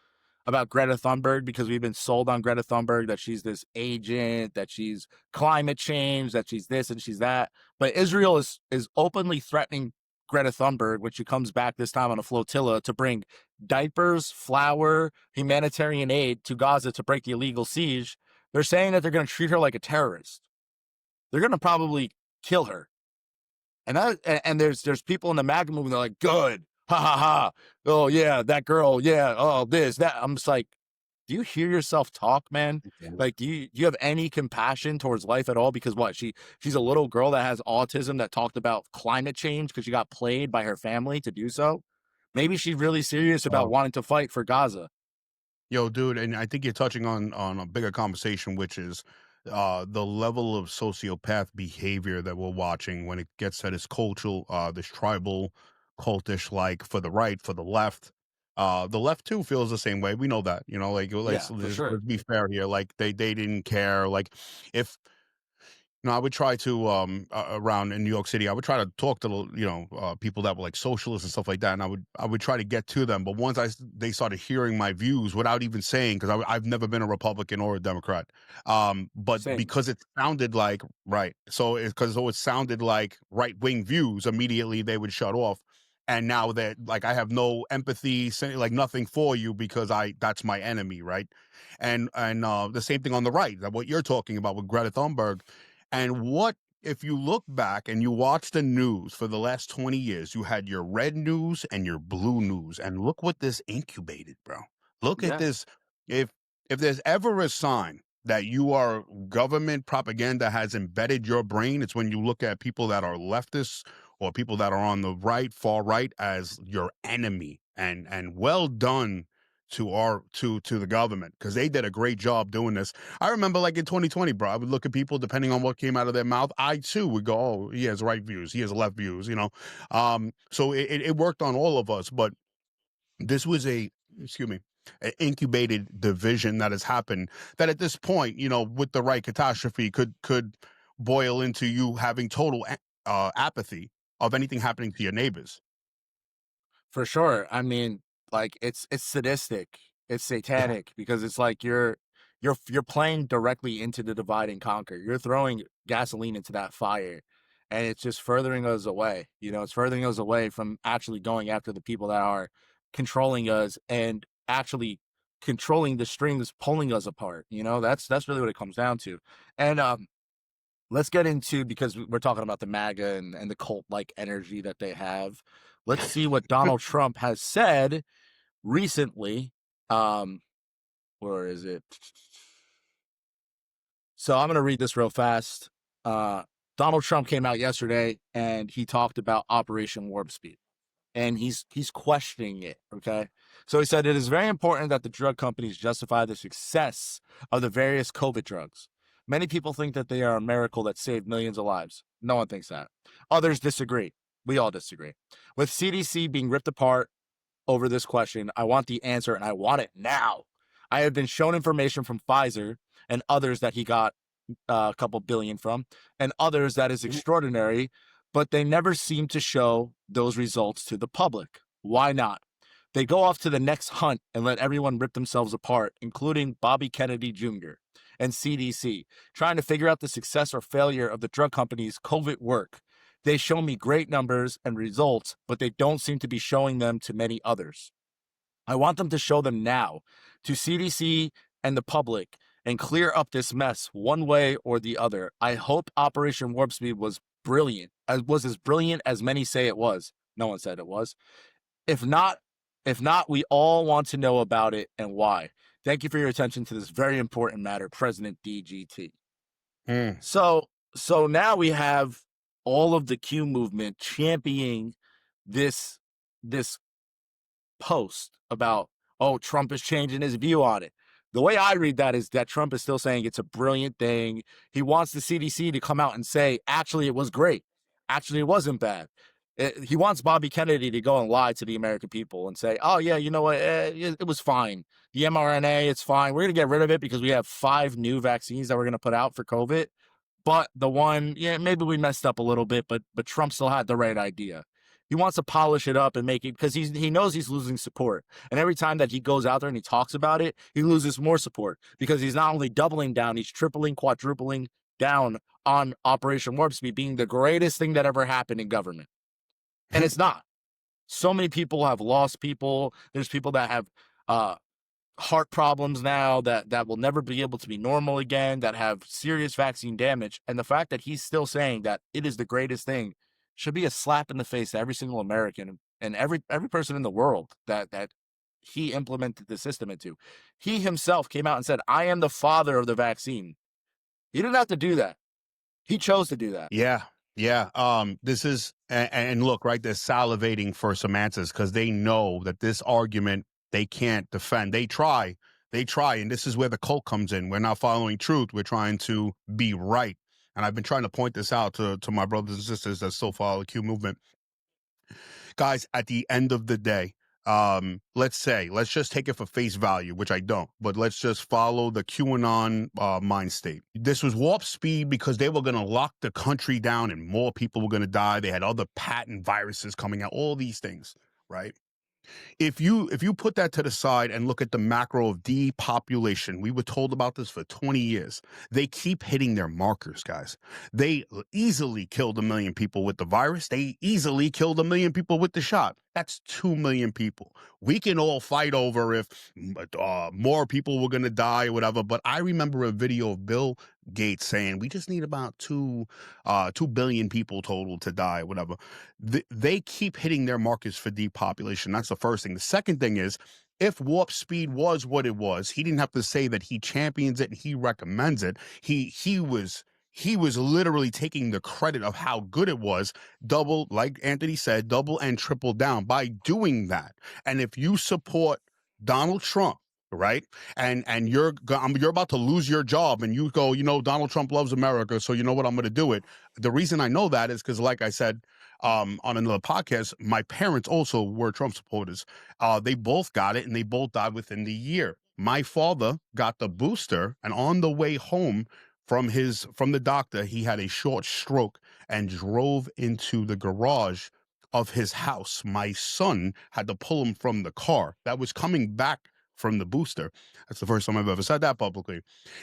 about Greta Thunberg, because we've been sold on Greta Thunberg that she's this agent, that she's climate change, that she's this and she's that. But Israel is openly threatening Greta Thunberg, when she comes back this time on a flotilla, to bring diapers, flour, humanitarian aid to Gaza to break the illegal siege. They're saying that they're going to treat her like a terrorist. They're going to probably kill her. And there's people in the MAGA movement, they're like, good, ha ha ha. Oh yeah, that girl, yeah, oh this, that. I'm just like, do you hear yourself talk, man? Like, do you have any compassion towards life at all? Because what, she's a little girl that has autism that talked about climate change because she got played by her family to do so. Maybe she's really serious about wanting to fight for Gaza. Yo, dude, and I think you're touching on a bigger conversation, which is the level of sociopath behavior that we're watching when it gets to this cultural, this tribal, cultish, like for the right, for the left. The left too feels the same way. We know that, like let's Yeah, for let's, sure. let's be fair here. Like they didn't care. Like if I would try to around in New York City, I would try to talk to people that were like socialists and stuff like that, and I would try to get to them. But once they started hearing my views without even saying, because I've never been a Republican or a Democrat, but Same. because it sounded like right, so it sounded like right wing views, immediately they would shut off. And now that, like, I have no empathy, like nothing for you, because that's my enemy, right? And the same thing on the right, that what you're talking about with Greta Thunberg. And what if you look back and you watch the news for the last 20 years, you had your red news and your blue news. And look what this incubated, bro. Look at Yeah, this. If there's ever a sign that you are government propaganda has embedded your brain, it's when you look at people that are leftists or people that are on the right, far right, as your enemy. And well done to the government, because they did a great job doing this. I remember, like, in 2020, bro, I would look at people depending on what came out of their mouth. I too would go, oh, he has right views, he has left views, you know. So it worked on all of us, but this was excuse me, an incubated division that has happened, that at this point, you know, with the right catastrophe, could boil into you having total apathy of anything happening to your neighbors. for sure. I mean, like it's sadistic, it's Yeah. satanic because it's like you're playing directly into the divide and conquer. You're throwing gasoline into that fire, and it's just furthering us away. You know, it's furthering us away from actually going after the people that are controlling us and actually controlling the strings pulling us apart. You know, that's really what it comes down to. And let's get into, because we're talking about the MAGA and the cult like energy that they have. Let's see what Donald Trump has said recently. Where is it? So I'm going to read this real fast. Donald Trump came out yesterday and he talked about Operation Warp Speed, and he's questioning it. Okay. So he said it is very important that the drug companies justify the success of the various COVID drugs. Many people think that they are a miracle that saved millions of lives. No one thinks that. Others disagree. We all disagree. With CDC being ripped apart over this question, I want the answer and I want it now. I have been shown information from Pfizer and others that he got a couple billion from, and others that is extraordinary, but they never seem to show those results to the public. Why not? They go off to the next hunt and let everyone rip themselves apart, including Bobby Kennedy Jr. and CDC, trying to figure out the success or failure of the drug companies' COVID work. They show me great numbers and results, but they don't seem to be showing them to many others. I want them to show them now to CDC and the public and clear up this mess one way or the other. I hope Operation Warp Speed was as brilliant as many say it was. No one said it was. If not, we all want to know about it and why. Thank you for your attention to this very important matter, President DGT. Mm. So now we have all of the Q movement championing this post about, oh, Trump is changing his view on it. The way I read that is that Trump is still saying it's a brilliant thing. He wants the CDC to come out and say, actually, it was great. Actually, it wasn't bad. He wants Bobby Kennedy to go and lie to the American people and say, oh, yeah, you know what? It was fine. The mRNA, it's fine. We're going to get rid of it because we have 5 new vaccines that we're going to put out for COVID. But the one, yeah, maybe we messed up a little bit, but Trump still had the right idea. He wants to polish it up and make it, because he knows he's losing support. And every time that he goes out there and he talks about it, he loses more support, because he's not only doubling down, he's tripling, quadrupling down on Operation Warp Speed being the greatest thing that ever happened in government. And it's not. So many people have lost people. There's people that have heart problems now that will never be able to be normal again, that have serious vaccine damage. And the fact that he's still saying that it is the greatest thing should be a slap in the face to every single American and every person in the world that he implemented the system into. He himself came out and said, I am the father of the vaccine. He didn't have to do that. He chose to do that. Yeah. Yeah. This is, and look, right, they're salivating for some answers because they know that this argument they can't defend. They try, and this is where the cult comes in. We're not following truth. We're trying to be right. And I've been trying to point this out to my brothers and sisters that still follow the Q movement. Guys, at the end of the day, let's just take it for face value, which I don't, but let's just follow the QAnon mind state. This was warp speed because they were going to lock the country down and more people were going to die. They had other patent viruses coming out, all these things, right? If you put that to the side and look at the macro of depopulation, we were told about this for 20 years. They keep hitting their markers, guys. They easily killed 1 million people with the virus. They easily killed 1 million people with the shot. That's 2 million people. We can all fight over if more people were going to die or whatever. But I remember a video of Bill Gates saying we just need about 2 billion people total to die, whatever. They keep hitting their markers for depopulation. That's the first thing. The second thing is, if warp speed was what it was, he didn't have to say that he champions it and he recommends it. He was literally taking the credit of how good it was, double, like Anthony said, double and triple down by doing that. And if you support Donald Trump, right, and you're about to lose your job, and you go, Donald Trump loves America, so you know what, I'm going to do it. The reason I know that is because, like I said on another podcast, my parents also were Trump supporters. They both got it, and they both died within the year. My father got the booster, and on the way home from the doctor, he had a short stroke and drove into the garage of his house. My son had to pull him from the car that was coming back from the booster. That's the first time I've ever said that publicly.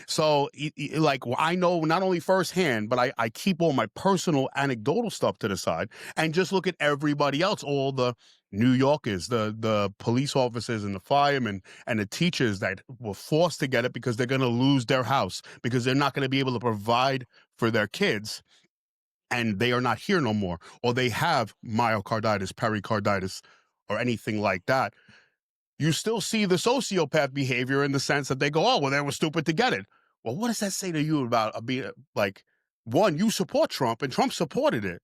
So like, I know not only firsthand, but I keep all my personal anecdotal stuff to the side and just look at everybody else, all the New Yorkers, the police officers and the firemen and the teachers that were forced to get it because they're going to lose their house, because they're not going to be able to provide for their kids, and they are not here no more, or they have myocarditis, pericarditis, or anything like that. You still see the sociopath behavior in the sense that they go, oh, well, they were stupid to get it. Well, what does that say to you about being like, one, you support Trump and Trump supported it.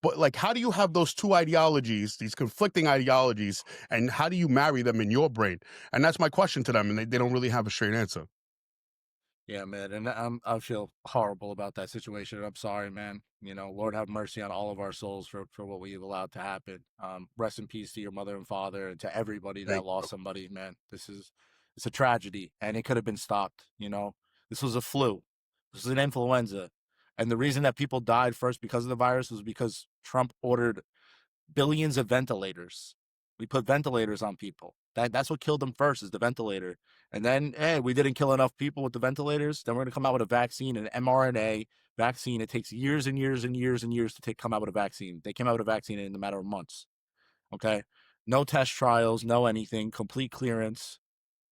But like, how do you have those two ideologies, these conflicting ideologies, and how do you marry them in your brain? And that's my question to them. And they don't really have a straight answer. Yeah, man, and I feel horrible about that situation. I'm sorry, man. Lord have mercy on all of our souls for what we've allowed to happen. Rest in peace to your mother and father, and to everybody that Thank lost you. somebody, man. It's a tragedy, and it could have been stopped. This was a flu. This was an influenza, and the reason that people died first because of the virus was because Trump ordered billions of ventilators. We put ventilators on people. That's what killed them first, is the ventilator. And then, hey, we didn't kill enough people with the ventilators. Then we're going to come out with a vaccine, an mRNA vaccine. It takes years and years and years and years to come out with a vaccine. They came out with a vaccine in a matter of months. Okay. No test trials, no anything, complete clearance.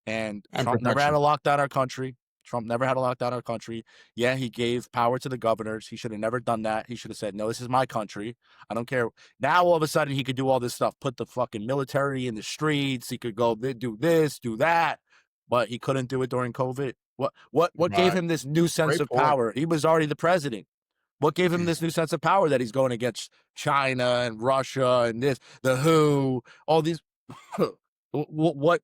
And Trump never had to lock down our country. Trump never had to lock down our country. Yeah, he gave power to the governors. He should have never done that. He should have said, no, this is my country. I don't care. Now, all of a sudden, he could do all this stuff, put the fucking military in the streets. He could go do this, do that. But he couldn't do it during COVID. What gave him this new sense of power? He was already the president. What gave him this new sense of power that he's going against China and Russia and the WHO, all these? What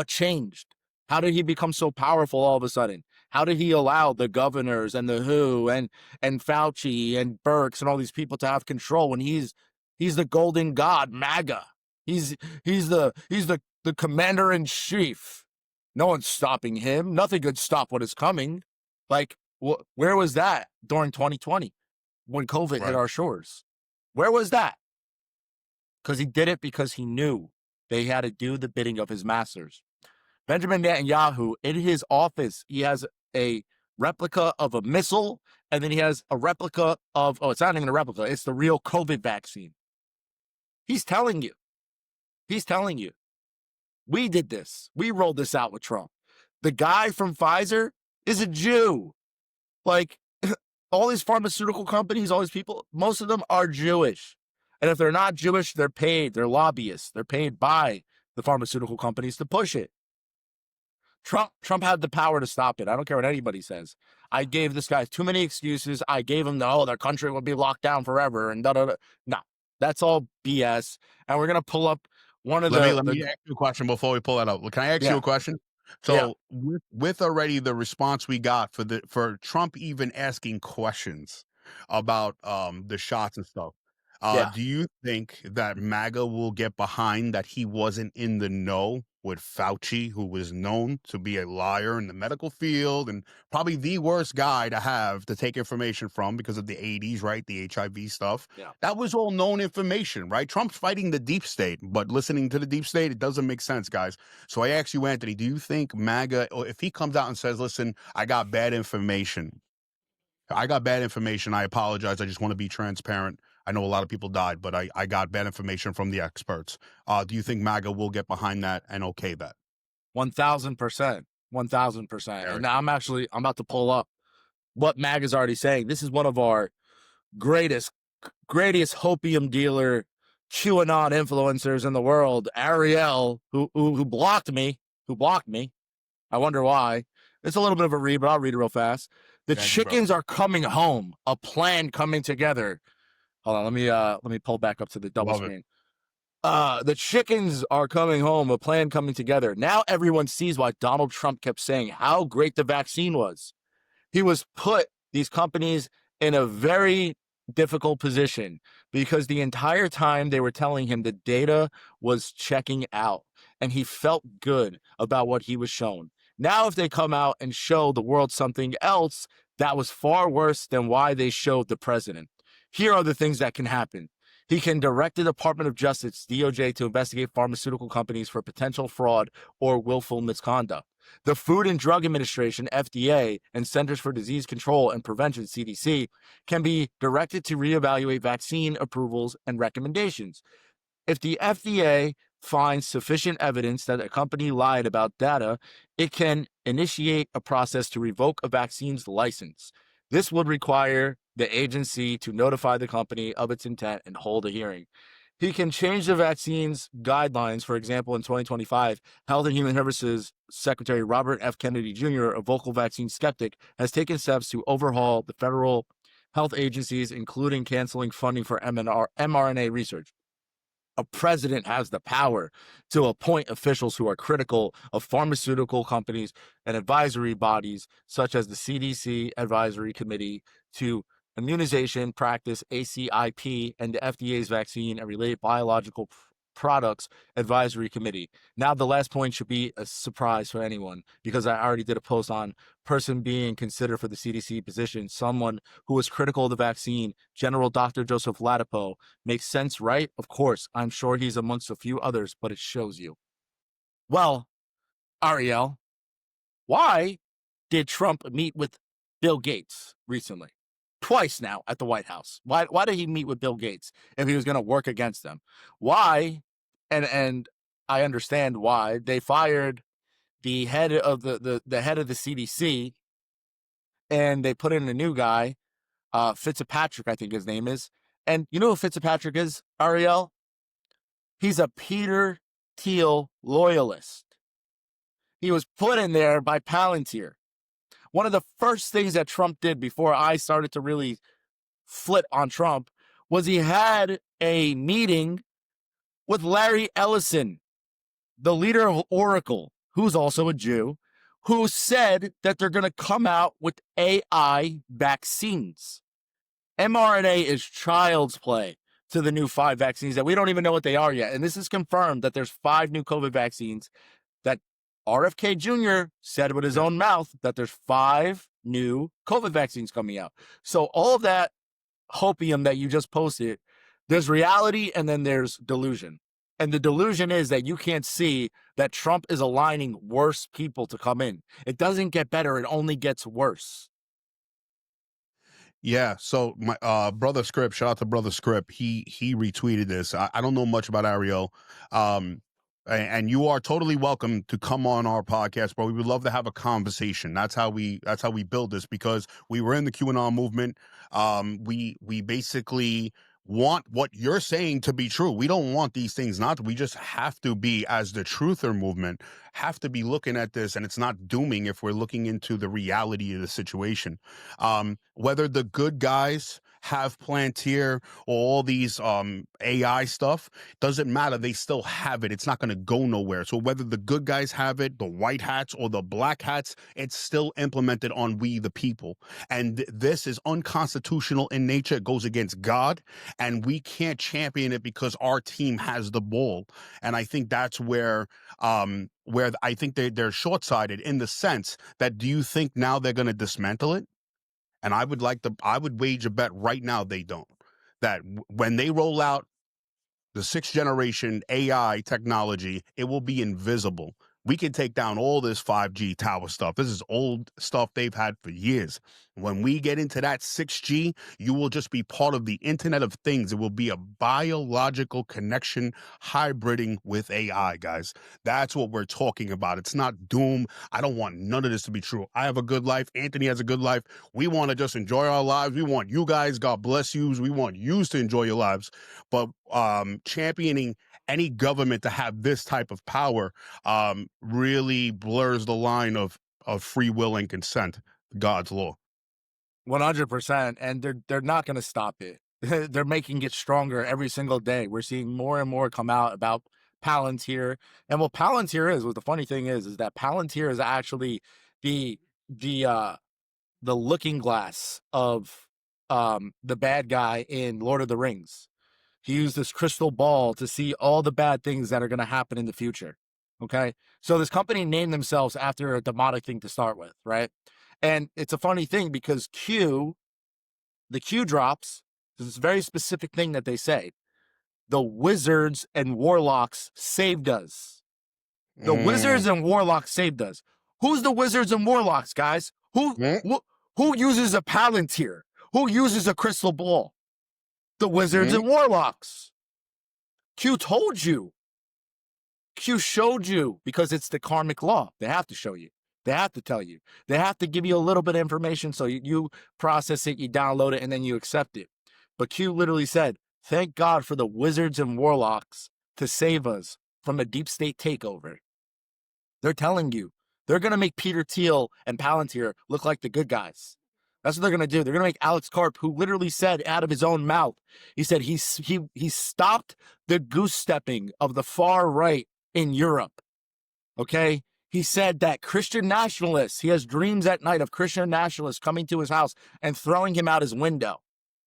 changed? How did he become so powerful all of a sudden? How did he allow the governors and the WHO and Fauci and Birx and all these people to have control when he's the golden god, MAGA? He's the commander in chief. No one's stopping him. Nothing could stop what is coming. Like, where was that during 2020 when COVID hit our shores? Where was that? Because he did it because he knew they had to do the bidding of his masters. Benjamin Netanyahu, in his office, he has a replica of a missile, and then he has a replica of, it's not even a replica, it's the real COVID vaccine. He's telling you. We did this. We rolled this out with Trump. The guy from Pfizer is a Jew. Like, all these pharmaceutical companies, all these people, most of them are Jewish. And if they're not Jewish, they're paid. They're lobbyists. They're paid by the pharmaceutical companies to push it. Trump had the power to stop it. I don't care what anybody says. I gave this guy too many excuses. I gave him their country would be locked down forever and da-da-da. No, that's all BS. And we're going to pull up one of Let me ask you a question before we pull that up. Can I ask you a question? So with already the response we got for Trump even asking questions about the shots and stuff, do you think that MAGA will get behind that he wasn't in the know with Fauci, who was known to be a liar in the medical field and probably the worst guy to have to take information from because of the 80s, right? The HIV stuff. Yeah. That was all known information, right? Trump's fighting the deep state, but listening to the deep state, it doesn't make sense, guys. So I ask you, Anthony, do you think MAGA, or if he comes out and says, listen, I got bad information, I apologize. I just want to be transparent. I know a lot of people died, but I got bad information from the experts. Do you think MAGA will get behind that and okay that? 1000%. 1000%. And now I'm about to pull up what MAG is already saying. This is one of our greatest hopium dealer QAnon influencers in the world, Ariel, who blocked me. I wonder why. It's a little bit of a read, but I'll read it real fast. The chickens are coming home. A plan coming together. Hold on, let me pull back up to the double screen. The chickens are coming home. A plan coming together. Now everyone sees why Donald Trump kept saying how great the vaccine was. He was put, these companies, in a very difficult position because the entire time they were telling him the data was checking out and he felt good about what he was shown. Now, if they come out and show the world something else, that was far worse than why they showed the president. Here are the things that can happen. He can direct the Department of Justice, DOJ, to investigate pharmaceutical companies for potential fraud or willful misconduct. The Food and Drug Administration, FDA, and Centers for Disease Control and Prevention, CDC, can be directed to reevaluate vaccine approvals and recommendations. If the FDA finds sufficient evidence that a company lied about data, it can initiate a process to revoke a vaccine's license. This would require the agency to notify the company of its intent and hold a hearing. He can change the vaccine's guidelines. For example, in 2025, Health and Human Services Secretary Robert F. Kennedy Jr., a vocal vaccine skeptic, has taken steps to overhaul the federal health agencies, including canceling funding for mRNA research. A president has the power to appoint officials who are critical of pharmaceutical companies and advisory bodies, such as the CDC Advisory Committee to Immunization Practice, ACIP, and the FDA's Vaccine and Related Biological Products Advisory Committee. Now, the last point should be a surprise for anyone because I already did a post on person being considered for the CDC position, someone who was critical of the vaccine, General Dr. Joseph Ladapo. Makes sense, right? Of course, I'm sure he's amongst a few others, but it shows you. Well, Ariel, why did Trump meet with Bill Gates recently? Twice now at the White House. Why did he meet with Bill Gates if he was going to work against them? Why? And I understand why they fired the head of the head of the CDC and they put in a new guy, Fitzpatrick, I think his name is. And you know who Fitzpatrick is, Ariel? He's a Peter Thiel loyalist. He was put in there by Palantir. One of the first things that Trump did before I started to really flip on Trump was he had a meeting with Larry Ellison, the leader of Oracle, who's also a Jew, who said that they're going to come out with AI vaccines. mRNA is child's play to the new 5 vaccines that we don't even know what they are yet. And this is confirmed that there's 5 new COVID vaccines that RFK Jr. said with his own mouth that there's 5 new COVID vaccines coming out. So all of that hopium that you just posted, there's reality and then there's delusion. And the delusion is that you can't see that Trump is aligning worse people to come in. It doesn't get better. It only gets worse. Yeah, so my brother Script, shout out to brother Script. He retweeted this. I don't know much about Ariel, and you are totally welcome to come on our podcast, bro. We would love to have a conversation. That's how we build this because we were in the QAnon movement. We basically want what you're saying to be true. We don't want these things not to. We just have to be, as the truther movement, have to be looking at this, and it's not dooming if we're looking into the reality of the situation. Whether the good guys have Plantier or all these AI stuff, doesn't matter. They still have it. It's not going to go nowhere. So whether the good guys have it, the white hats or the black hats, it's still implemented on we the people. And this is unconstitutional in nature. It goes against God, and we can't champion it because our team has the ball. And I think that's where I think they're short-sighted in the sense that, do you think now they're going to dismantle it? And I would wager a bet right now they don't. That when they roll out the 6th generation AI technology, it will be invisible. we can take down all this 5G tower stuff. This is old stuff they've had for years. When we get into that 6G, you will just be part of the Internet of Things. It will be a biological connection hybriding with AI, guys. That's what we're talking about. It's not doom. I don't want none of this to be true. I have a good life. Anthony has a good life. We want to just enjoy our lives. We want you guys, God bless you. We want you to enjoy your lives. But championing any government to have this type of power really blurs the line of free will and consent, God's law. 100%, and they're not going to stop it. They're making it stronger every single day. We're seeing more and more come out about Palantir, and what Palantir is. What the funny thing is that Palantir is actually the the looking glass of the bad guy in Lord of the Rings. He used this crystal ball to see all the bad things that are going to happen in the future. Okay. So this company named themselves after a demonic thing to start with, right? And it's a funny thing because the Q drops, this very specific thing that they say. The wizards and warlocks saved us. The wizards and warlocks saved us. Who's the wizards and warlocks, guys? Who uses a Palantir? Who uses a crystal ball? The wizards and warlocks. Q told you. Q showed you because it's the karmic law. They have to show you. They have to tell you. They have to give you a little bit of information so you process it, you download it, and then you accept it. But Q literally said, thank God for the wizards and warlocks to save us from a deep state takeover. They're telling you. They're going to make Peter Thiel and Palantir look like the good guys. That's what they're going to do. They're going to make Alex Karp, who literally said out of his own mouth, he said he stopped the goose stepping of the far right in Europe. Okay? He said that Christian nationalists, he has dreams at night of Christian nationalists coming to his house and throwing him out his window.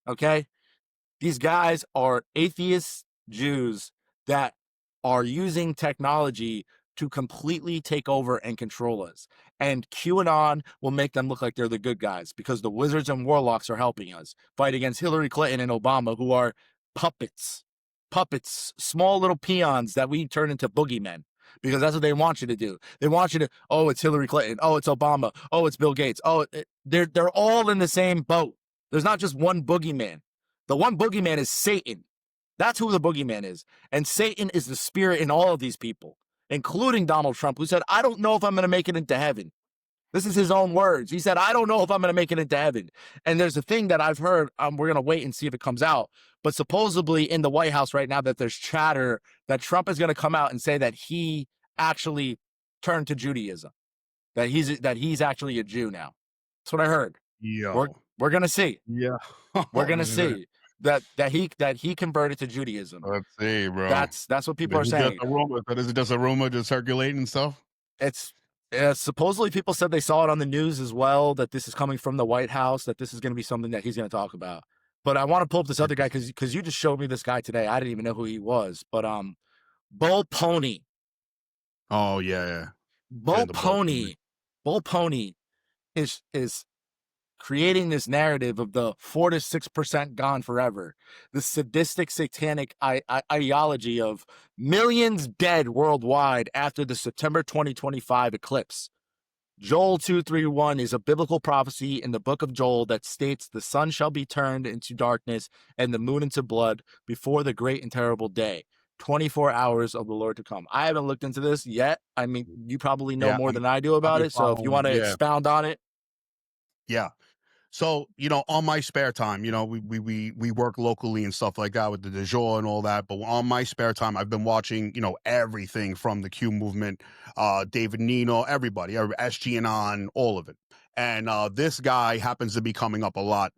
Okay? These guys are atheist Jews that are using technology to completely take over and control us. And QAnon will make them look like they're the good guys because the wizards and warlocks are helping us fight against Hillary Clinton and Obama, who are puppets, small little peons that we turn into boogeymen because that's what they want you to do. They want you to, oh, it's Hillary Clinton. Oh, it's Obama. Oh, it's Bill Gates. Oh, they're all in the same boat. There's not just one boogeyman. The one boogeyman is Satan. That's who the boogeyman is. And Satan is the spirit in all of these people, including Donald Trump, who said, I don't know if I'm going to make it into heaven. This is his own words. He said, I don't know if I'm going to make it into heaven. And there's a thing that I've heard, we're going to wait and see if it comes out. But supposedly in the White House right now that there's chatter that Trump is going to come out and say that he actually turned to Judaism, that he's actually a Jew now. That's what I heard. Yeah. We're going to see. Yeah. We're going to see. That he converted to Judaism. Let's see, bro. That's what people are saying. Is it just a rumor just circulating and stuff? It's supposedly people said they saw it on the news as well, that this is coming from the White House, that this is going to be something that he's going to talk about. But I want to pull up this other guy because you just showed me this guy today. I didn't even know who he was. But Bull Pony. Oh yeah. Bull Pony is creating this narrative of the 4 to 6% gone forever, the sadistic satanic ideology of millions dead worldwide after the September 2025 eclipse. Joel 2:31 is a biblical prophecy in the book of Joel that states the sun shall be turned into darkness and the moon into blood before the great and terrible day. 24 hours of the Lord to come. I haven't looked into this yet. I mean, you probably know more than I do about it. So if you want to expound on it. Yeah. So, on my spare time, we work locally and stuff like that with the du jour and all that. But on my spare time, I've been watching, everything from the Q movement, David Nino, everybody, SGN, all of it. And this guy happens to be coming up a lot.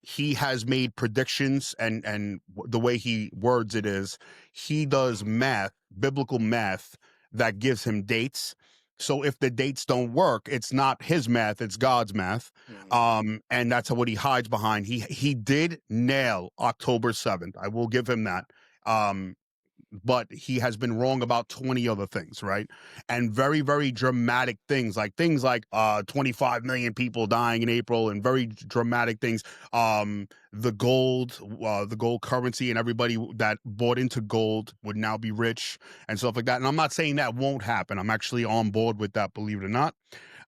He has made predictions and the way he words it is he does math, biblical math that gives him dates. So if the dates don't work, it's not his math, it's God's math. And that's what he hides behind. He did nail October 7th. I will give him that. but he has been wrong about 20 other things, right? And very, very dramatic things like 25 million people dying in April, and very dramatic things. The gold currency, and everybody that bought into gold would now be rich and stuff like that. And I'm not saying that won't happen. I'm actually on board with that, believe it or not.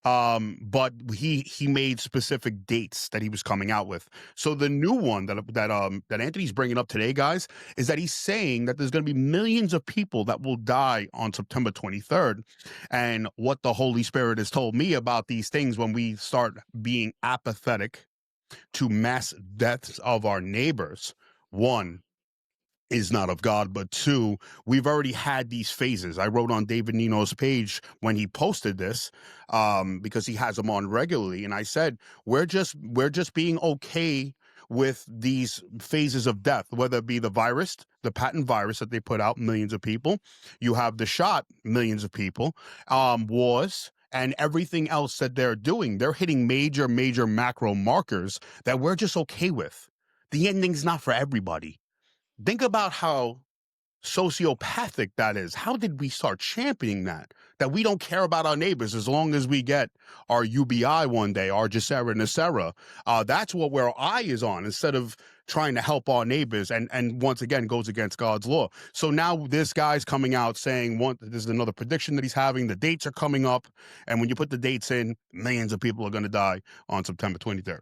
But he made specific dates that he was coming out with. So the new one that Anthony's bringing up today, guys, is that he's saying that there's going to be millions of people that will die on September 23rd. And what the Holy Spirit has told me about these things, when we start being apathetic to mass deaths of our neighbors, one, is not of God, but two, we've already had these phases. I wrote on David Nino's page when he posted this, because he has them on regularly, and I said we're just being okay with these phases of death, whether it be the virus, the patent virus that they put out, millions of people. You have the shot, millions of people, wars, and everything else that they're doing. They're hitting major macro markers that we're just okay with. The ending's not for everybody. Think about how sociopathic that is. How did we start championing that? That we don't care about our neighbors as long as we get our UBI one day, our Jacera Nacera. That's what our eye is on, instead of trying to help our neighbors, and once again goes against God's law. So now this guy's coming out saying, this is another prediction that he's having. The dates are coming up, and when you put the dates in, millions of people are going to die on September 23rd.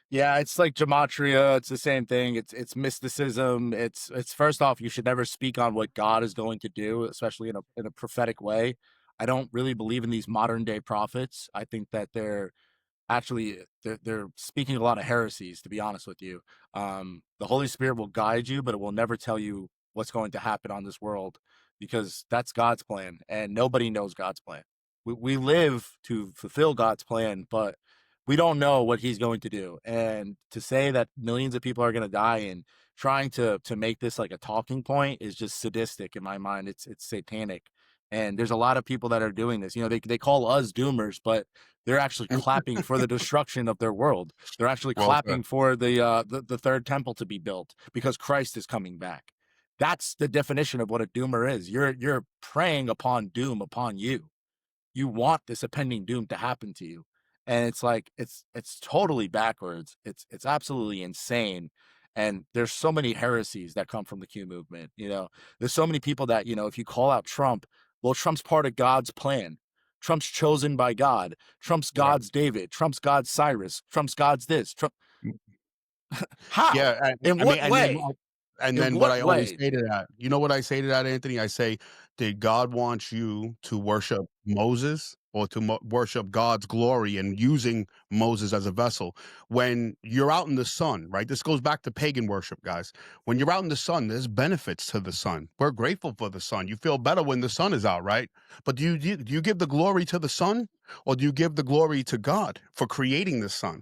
Yeah, it's like gematria. It's the same thing. It's mysticism. It's first off, you should never speak on what God is going to do, especially in a prophetic way. I don't really believe in these modern day prophets. I think that they're speaking a lot of heresies, to be honest with you. The Holy Spirit will guide you, but it will never tell you what's going to happen on this world, because that's God's plan, and nobody knows God's plan. We live to fulfill God's plan, but we don't know what he's going to do. And to say that millions of people are going to die and trying to make this like a talking point is just sadistic in my mind. It's satanic. And there's a lot of people that are doing this. You know, they call us doomers, but they're actually clapping for the destruction of their world. They're actually Well clapping said. for the third temple to be built because Christ is coming back. That's the definition of what a doomer is. You're preying upon doom upon you. You want this impending doom to happen to you, and it's like it's totally backwards. It's absolutely insane. And there's so many heresies that come from the Q movement. You know, there's so many people that, you know, if you call out Trump, well, Trump's part of God's plan. Trump's chosen by God. Trump's Right. God's David. Trump's God's Cyrus. Trump's God's this. Trump. Yeah, How? In I mean, what way? and In then what what I always way? say to that, you know what I say to that, Anthony? I say, did God want you to worship Moses, or to worship God's glory and using Moses as a vessel? When you're out in the sun, right? This goes back to pagan worship, guys. When you're out in the sun, there's benefits to the sun. We're grateful for the sun. You feel better when the sun is out, right? But do you give the glory to the sun, or do you give the glory to God for creating the sun?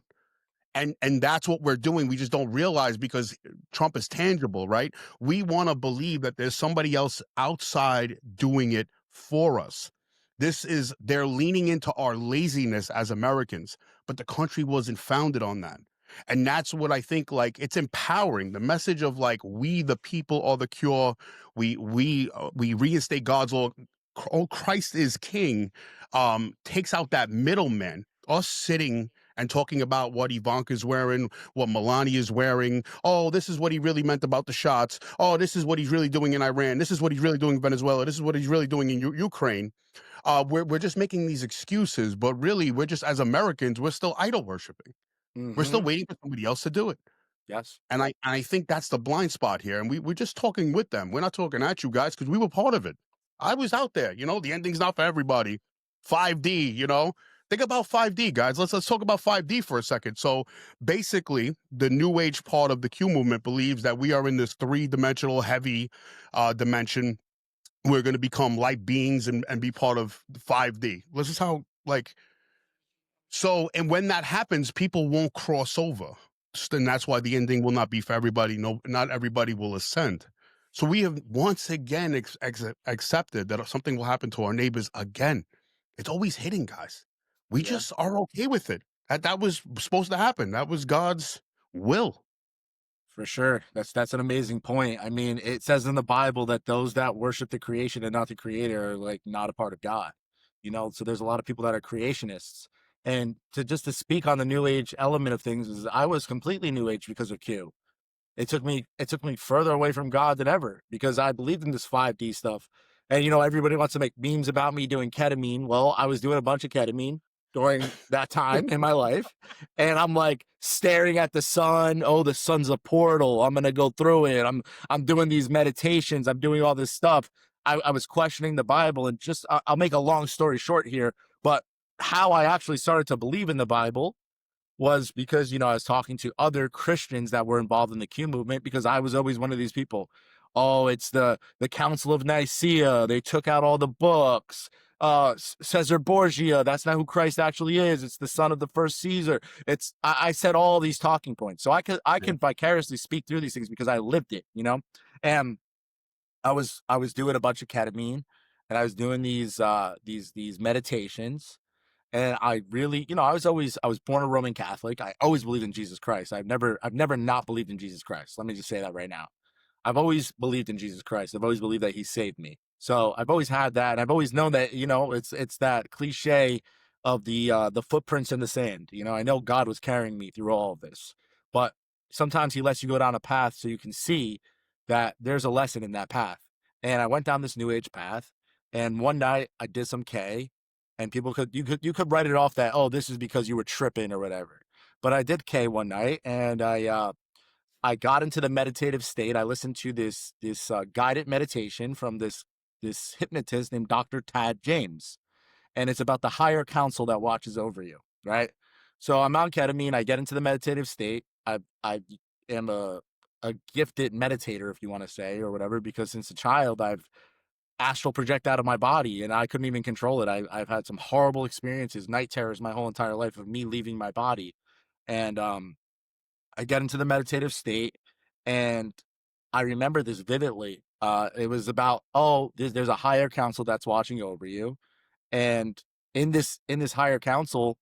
And that's what we're doing. We just don't realize, because Trump is tangible, right? We want to believe that there's somebody else outside doing it for us. They're leaning into our laziness as Americans, but the country wasn't founded on that. And that's what I think, like, it's empowering. The message of, like, we the people are the cure. We reinstate God's law. Oh, Christ is king. Takes out that middleman. Us sitting and talking about what Ivanka's wearing, what Melania's wearing. Oh, this is what he really meant about the shots. Oh, this is what he's really doing in Iran. This is what he's really doing in Venezuela. This is what he's really doing in Ukraine. We're just making these excuses, but really, we're just, as Americans, we're still idol worshiping. We're still Mm-hmm. waiting for somebody else to do it. Yes. And I think that's the blind spot here. And we're just talking with them. We're not talking at you guys, because we were part of it. I was out there. The ending's not for everybody. 5D, think about 5D, guys. Let's talk about 5D for a second. So basically, the new age part of the Q movement believes that we are in this 3-dimensional heavy dimension. We're going to become light beings and be part of 5D. This is how, like, so, and when that happens, people won't cross over. And that's why the ending will not be for everybody. No, not everybody will ascend. So we have once again accepted that something will happen to our neighbors again. It's always hitting, guys. We Yeah. just are okay with it. That was supposed to happen. That was God's will. For sure. That's an amazing point. I mean, it says in the Bible that those that worship the creation and not the creator are like not a part of God. So there's a lot of people that are creationists. And to speak on the new age element of things is I was completely new age because of Q. It took me further away from God than ever because I believed in this 5D stuff. And everybody wants to make memes about me doing ketamine. Well, I was doing a bunch of ketamine during that time in my life. And I'm like staring at the sun. Oh, the sun's a portal. I'm gonna go through it. I'm doing these meditations. I'm doing all this stuff. I was questioning the Bible and just I'll make a long story short here, but how I actually started to believe in the Bible was because I was talking to other Christians that were involved in the Q movement because I was always one of these people. Oh, it's the Council of Nicaea. They took out all the books. Caesar Borgia. That's not who Christ actually is. It's the son of the first Caesar. I said all these talking points, so I can vicariously speak through these things because I lived it. And I was doing a bunch of ketamine, and I was doing these meditations, and I really, I was born a Roman Catholic. I always believed in Jesus Christ. I've never not believed in Jesus Christ. Let me just say that right now. I've always believed in Jesus Christ. I've always believed that he saved me. So I've always had that. And I've always known that, it's that cliche of the footprints in the sand. I know God was carrying me through all of this, but sometimes he lets you go down a path so you can see that there's a lesson in that path. And I went down this new age path, and one night I did some K, and you could write it off that, oh, this is because you were tripping or whatever. But I did K one night, and I got into the meditative state. I listened to this guided meditation from this hypnotist named Dr. Tad James, and it's about the higher council that watches over you, right? So I'm on ketamine. I get into the meditative state. I am a gifted meditator, if you want to say, or whatever, because since a child I've astral project out of my body and I couldn't even control it. I've had some horrible experiences, night terrors my whole entire life of me leaving my body. And I get into the meditative state, and I remember this vividly. It was about, oh, there's a higher council that's watching over you, and in this higher council,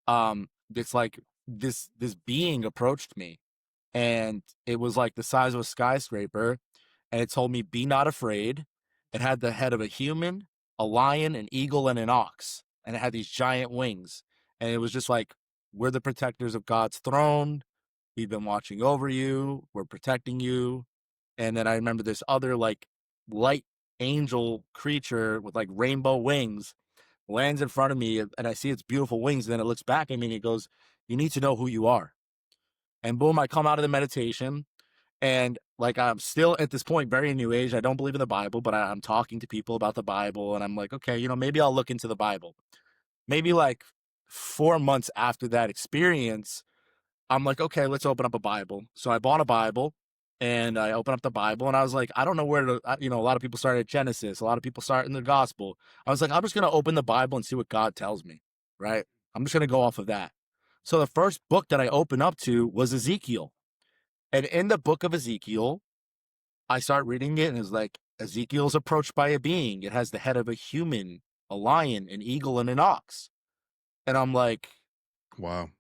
it's like this being approached me, and it was like the size of a skyscraper, and it told me, "Be not afraid." It had the head of a human, a lion, an eagle, and an ox, and it had these giant wings, and it was just like, "We're the protectors of God's throne. We've been watching over you. We're protecting you." And then I remember this other like light angel creature with like rainbow wings lands in front of me, and I see its beautiful wings. And then it looks back at me and it goes, "You need to know who you are." And boom, I come out of the meditation, and like I'm still at this point very new age. I don't believe in the Bible, but I'm talking to people about the Bible, and I'm like, okay, maybe I'll look into the Bible. Maybe like 4 months after that experience, I'm like, okay, let's open up a Bible. So I bought a Bible, and I opened up the Bible, and I was like, I don't know where to, a lot of people start at Genesis. A lot of people start in the gospel. I was like, I'm just going to open the Bible and see what God tells me, right? I'm just going to go off of that. So the first book that I opened up to was Ezekiel. And in the book of Ezekiel, I start reading it, and it's like, Ezekiel's approached by a being. It has the head of a human, a lion, an eagle, and an ox. And I'm like, Wow,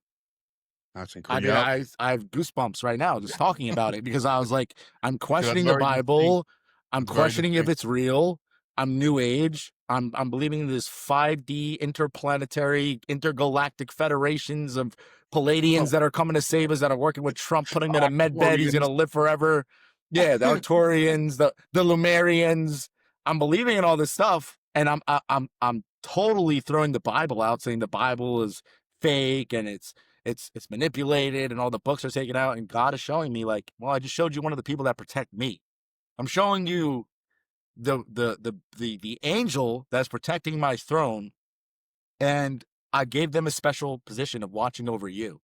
that's I incredible. mean, Yeah, I have goosebumps right now just talking about it because I was like, I'm that's questioning the very distinct. Bible. I'm It's very questioning if distinct. it's real. I'm new age. I'm believing in this 5D interplanetary intergalactic federations of Palladians that are coming to save us, that are working with Trump, putting him in a med bed. He's gonna Arcturians. live forever. Yeah, the Arcturians, the Lumerians. I'm believing in all this stuff, and I'm totally throwing the Bible out, saying the Bible is fake and it's manipulated and all the books are taken out, and God is showing me like, well, I just showed you one of the people that protect me. I'm showing you the angel that's protecting my throne, and I gave them a special position of watching over you.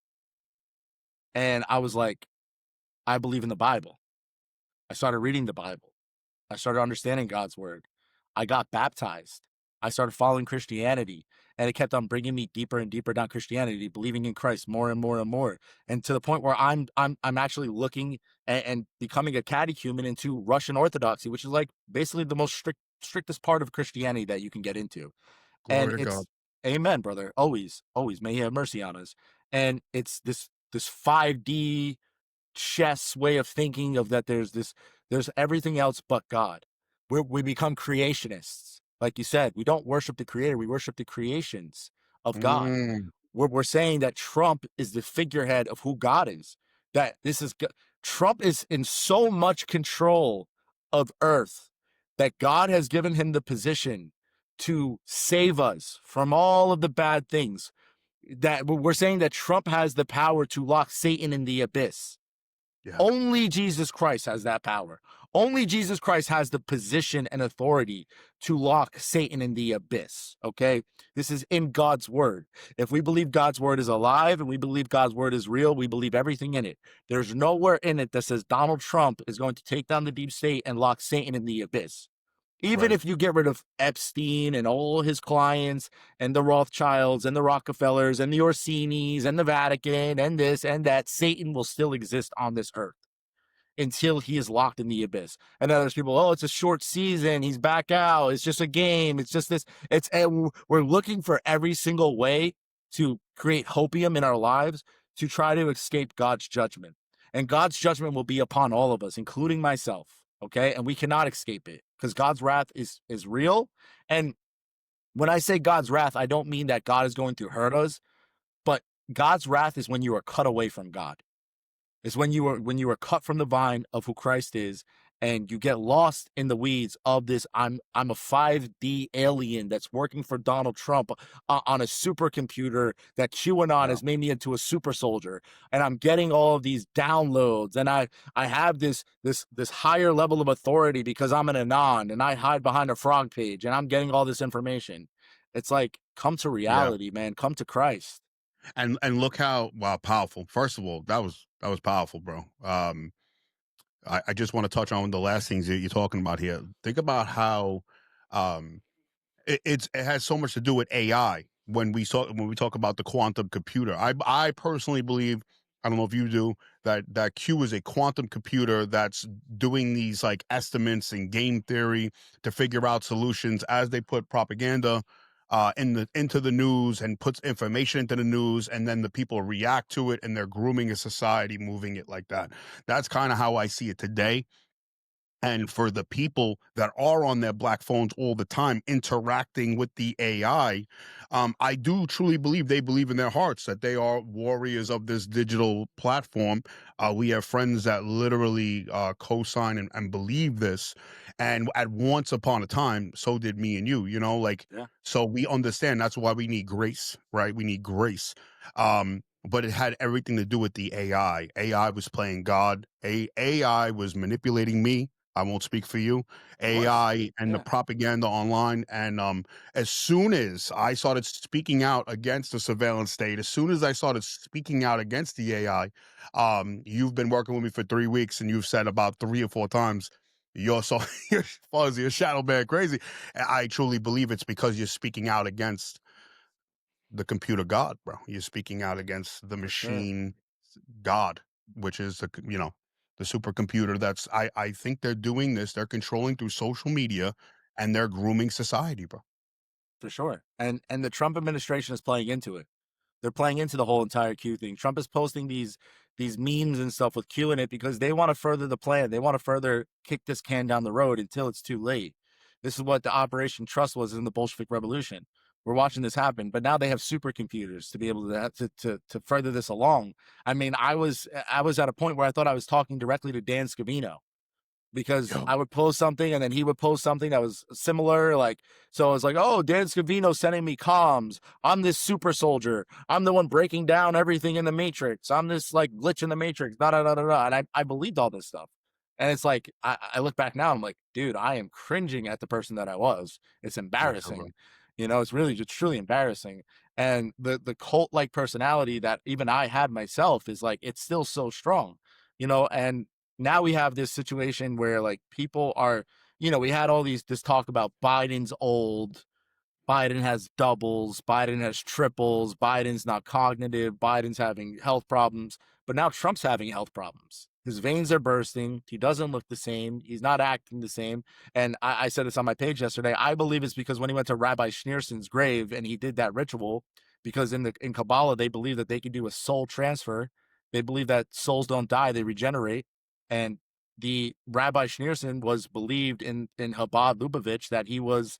And I was like, I believe in the Bible. I started reading the Bible. I started understanding God's word. I got baptized. I started following Christianity, and it kept on bringing me deeper and deeper down Christianity, believing in Christ more and more and more, and to the point where I'm actually looking and becoming a catechumen into Russian Orthodoxy, which is like basically the most strictest part of Christianity that you can get into. And Glory to God. it's, amen, brother. Always, always may he have mercy on us. And it's this 5D. chess way of thinking of that there's everything else but God. We become creationists. Like you said, we don't worship the creator, we worship the creations of God. Mm, We're saying that Trump is the figurehead of who God is. That Trump is in so much control of earth that God has given him the position to save us from all of the bad things. That we're saying that Trump has the power to lock Satan in the abyss. yeah, Only Jesus Christ has that power. Only Jesus Christ has the position and authority to lock Satan in the abyss. Okay. This is in God's word. If we believe God's word is alive and we believe God's word is real, we believe everything in it. There's nowhere in it that says Donald Trump is going to take down the deep state and lock Satan in the abyss. Even right. if you get rid of Epstein and all his clients and the Rothschilds and the Rockefellers and the Orsinis and the Vatican and this and that, Satan will still exist on this earth until he is locked in the abyss. And then there's people, oh, it's a short season. He's back out. It's just a game. It's just this. We're looking for every single way to create hopium in our lives to try to escape God's judgment. And God's judgment will be upon all of us, including myself. Okay. And we cannot escape it because God's wrath is real. And when I say God's wrath, I don't mean that God is going to hurt us, but God's wrath is when you are cut away from God. Is when you are cut from the vine of who Christ is, and you get lost in the weeds of this. I'm a 5D alien that's working for Donald Trump on a supercomputer that QAnon Yeah. has made me into a super soldier, and I'm getting all of these downloads, and I have this higher level of authority because I'm an anon and I hide behind a frog page and I'm getting all this information. It's like, come to Yeah. reality, man. Come to Christ. And look how wow powerful. First of all, that was powerful, bro. I just want to touch on the last things that you're talking about here. Think about how um it has so much to do with AI when we talk about the quantum computer. I personally believe, I don't know if you do, that Q is a quantum computer that's doing these like estimates and game theory to figure out solutions as they put propaganda into the news and puts information into the news, and then the people react to it and they're grooming a society, moving it like that. That's kind of how I see it today. And for the people that are on their black phones all the time interacting with the AI, I do truly believe they believe in their hearts that they are warriors of this digital platform. We have friends that literally co-sign and believe this. And at once upon a time, so did me and you, like, Yeah, so we understand that's why we need grace, right? We need grace. But it had everything to do with the AI. AI was playing God. AI was manipulating me. I won't speak for you. it was. AI and the Yeah, propaganda online. And as soon as I started speaking out against the surveillance state, as soon as I started speaking out against the AI, you've been working with me for 3 weeks and you've said about 3 or 4 times, you're so you're fuzzy, you're shadow band crazy. And I truly believe it's because you're speaking out against the computer god, bro. You're speaking out against the for sure. machine god, which is the supercomputer. I think they're doing this. They're controlling through social media, and they're grooming society, bro. For sure. And the Trump administration is playing into it. They're playing into the whole entire Q thing. Trump is posting these memes and stuff with Q in it because they want to further the plan. They want to further kick this can down the road until it's too late. This is what the Operation Trust was in the Bolshevik Revolution. We're watching this happen, but now they have supercomputers to be able to further this along. I mean, I was at a point where I thought I was talking directly to Dan Scavino because Yo, I would post something and then he would post something that was similar. Like, so I was like, oh, Dan Scavino sending me comms. I'm this super soldier. I'm the one breaking down everything in the Matrix. I'm this like glitch in the Matrix. Da da da da da. And I believed all this stuff. And it's like, I look back now, I'm like, dude, I am cringing at the person that I was. It's yeah, bro. embarrassing. It's really just truly embarrassing. And the cult like personality that even I had myself is like, it's still so strong, and now we have this situation where like people are, we had all this talk about Biden's old, Biden has doubles, Biden has triples, Biden's not cognitive, Biden's having health problems, but now Trump's having health problems. His veins are bursting. He doesn't look the same. He's not acting the same. And I said this on my page yesterday. I believe it's because when he went to Rabbi Schneerson's grave and he did that ritual, because in Kabbalah they believe that they can do a soul transfer They believe that souls don't die, they regenerate. And the Rabbi Schneerson was believed in Chabad Lubavitch that he was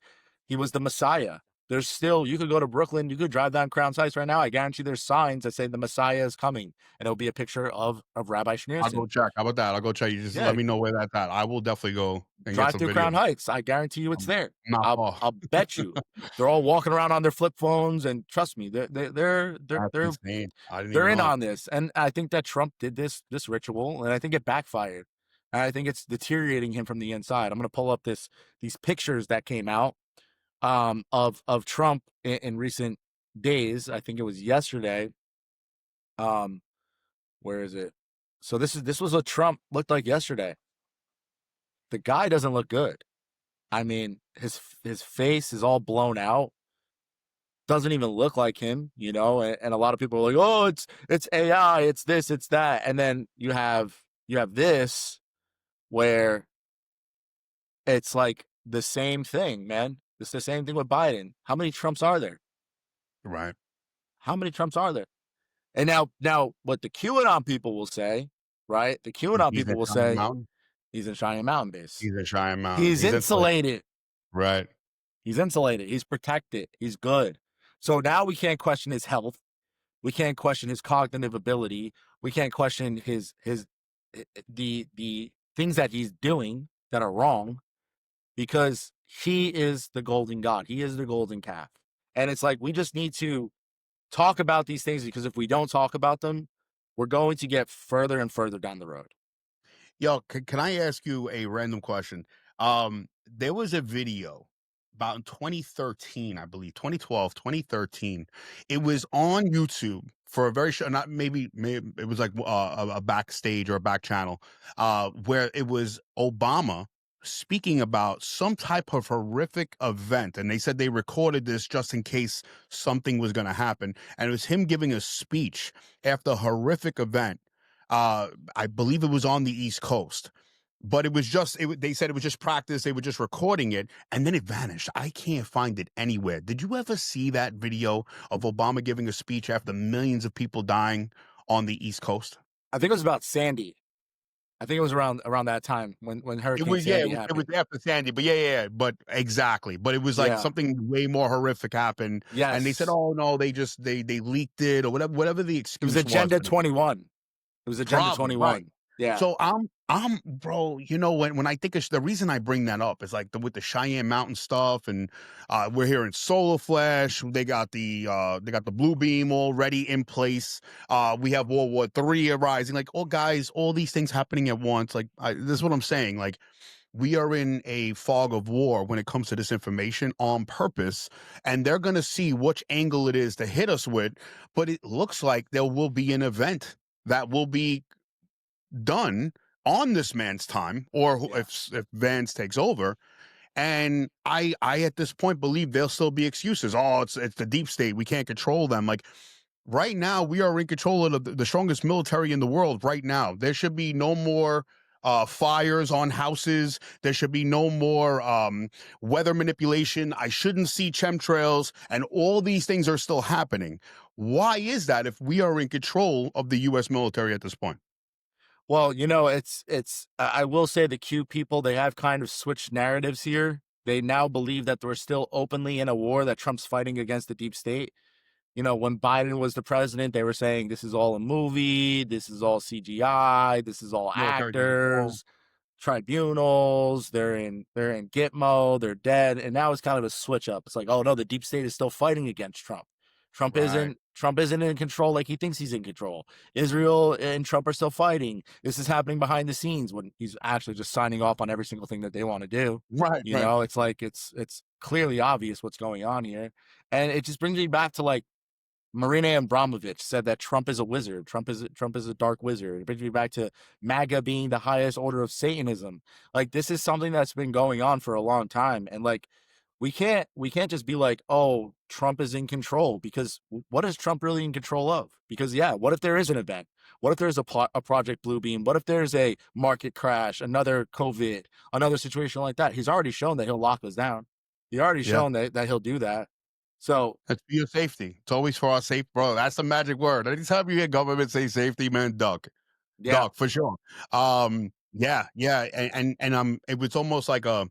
the Messiah. There's still, you could go to Brooklyn, you could drive down Crown Heights right now. I guarantee there's signs that say the Messiah is coming, and it'll be a picture of Rabbi I'll go Schneerson. check. How about that? I'll go check. You just Yeah, let me know where that's at. I will definitely go and get drive some through video. Crown Heights. I guarantee you it's I'm there. not far. I'll bet you they're all walking around on their flip phones, and trust me, That's insane. I didn't they're even in know that. on this. And I think that Trump did this ritual, and I think it backfired. And I think it's deteriorating him from the inside. I'm going to pull up these pictures that came out of Trump in recent days. I think it was yesterday. Where is it? So this was what Trump looked like yesterday. The guy doesn't look good. I mean, his face is all blown out. Doesn't even look like him, you know. And a lot of people are like, "Oh, it's AI, it's this, it's that." And then you have this where it's like the same thing, man. It's the same thing with Biden. How many Trumps are there? Right. How many Trumps are there? And now what the QAnon people will say, right? The QAnon He's people in will Cheyenne say Mountain. he's in Cheyenne Mountain base. He's in Cheyenne Mountain. He's He's insulated. insulated. Right. He's insulated. He's protected. He's good. So now we can't question his health. We can't question his cognitive ability. We can't question the things that he's doing that are wrong, because he is the golden god. He is the golden calf. And it's like, we just need to talk about these things, because if we don't talk about them, we're going to get further and further down the road. Yo, can I ask you a random question? There was a video about in 2013, I believe, 2012, 2013. It was on YouTube for a very short, not maybe it was like a backstage or a back channel, where it was Obama speaking about some type of horrific event. And they said they recorded this just in case something was going to happen. And it was him giving a speech after a horrific event. I believe it was on the East Coast, but it was just, they said it was just practice. They were just recording it, and then it vanished. I can't find it anywhere. Did you ever see that video of Obama giving a speech after millions of people dying on the East Coast? I think it was about Sandy. I think it was around that time when Hurricane Sandy happened. It was after Sandy, but yeah, but exactly. But it was like something way more horrific happened. Yes. And they said, oh no, they leaked it, or whatever the excuse was. It was Agenda 21. It was Agenda 21. Right. Yeah. So I'm bro, you know, when I think of the reason I bring that up is like with the Cheyenne Mountain stuff, and we're here in Solar Flash. They got the blue beam already in place. We have World War III arising. Like, oh guys, all these things happening at once. Like, this is what I'm saying. Like, we are in a fog of war when it comes to this information on purpose, and they're going to see which angle it is to hit us with. But it looks like there will be an event that will be done on this man's time, or if Vance takes over. And I at this point believe there'll still be excuses. Oh, it's the deep state. We can't control them. Like, right now, we are in control of the strongest military in the world right now. There should be no more fires on houses. There should be no more weather manipulation. I shouldn't see chemtrails, and all these things are still happening. Why is that if we are in control of the U.S. military at this point? Well, you know, it's I will say the Q people, they have kind of switched narratives here. They now believe that we're still openly in a war, that Trump's fighting against the deep state. You know, when Biden was the president, they were saying this is all a movie, this is all CGI, this is all actors, tribunals, they're in Gitmo, they're dead. And now it's kind of a switch up. It's like, oh no, the deep state is still fighting against Trump. Trump isn't in control like he thinks he's in control. Israel and Trump are still fighting. This is happening behind the scenes when he's actually just signing off on every single thing that they want to do. Right. You know, it's like it's clearly obvious what's going on here. And it just brings me back to, like, Marina Abramovich said that Trump is a wizard. Trump is a dark wizard. It brings me back to MAGA being the highest order of Satanism. Like, this is something that's been going on for a long time. And, like, we can't just be like, oh, Trump is in control, because what is Trump really in control of? Because what if there is an event? What if there's a Project Bluebeam? What if there's a market crash, another COVID, another situation like that? He's already shown that he'll lock us down. He's already shown that he'll do that. So It's for your safety. It's always for our safe, bro. That's the magic word. Anytime you hear government say safety, man, duck, yeah, duck for sure. Yeah, yeah, and it was almost like a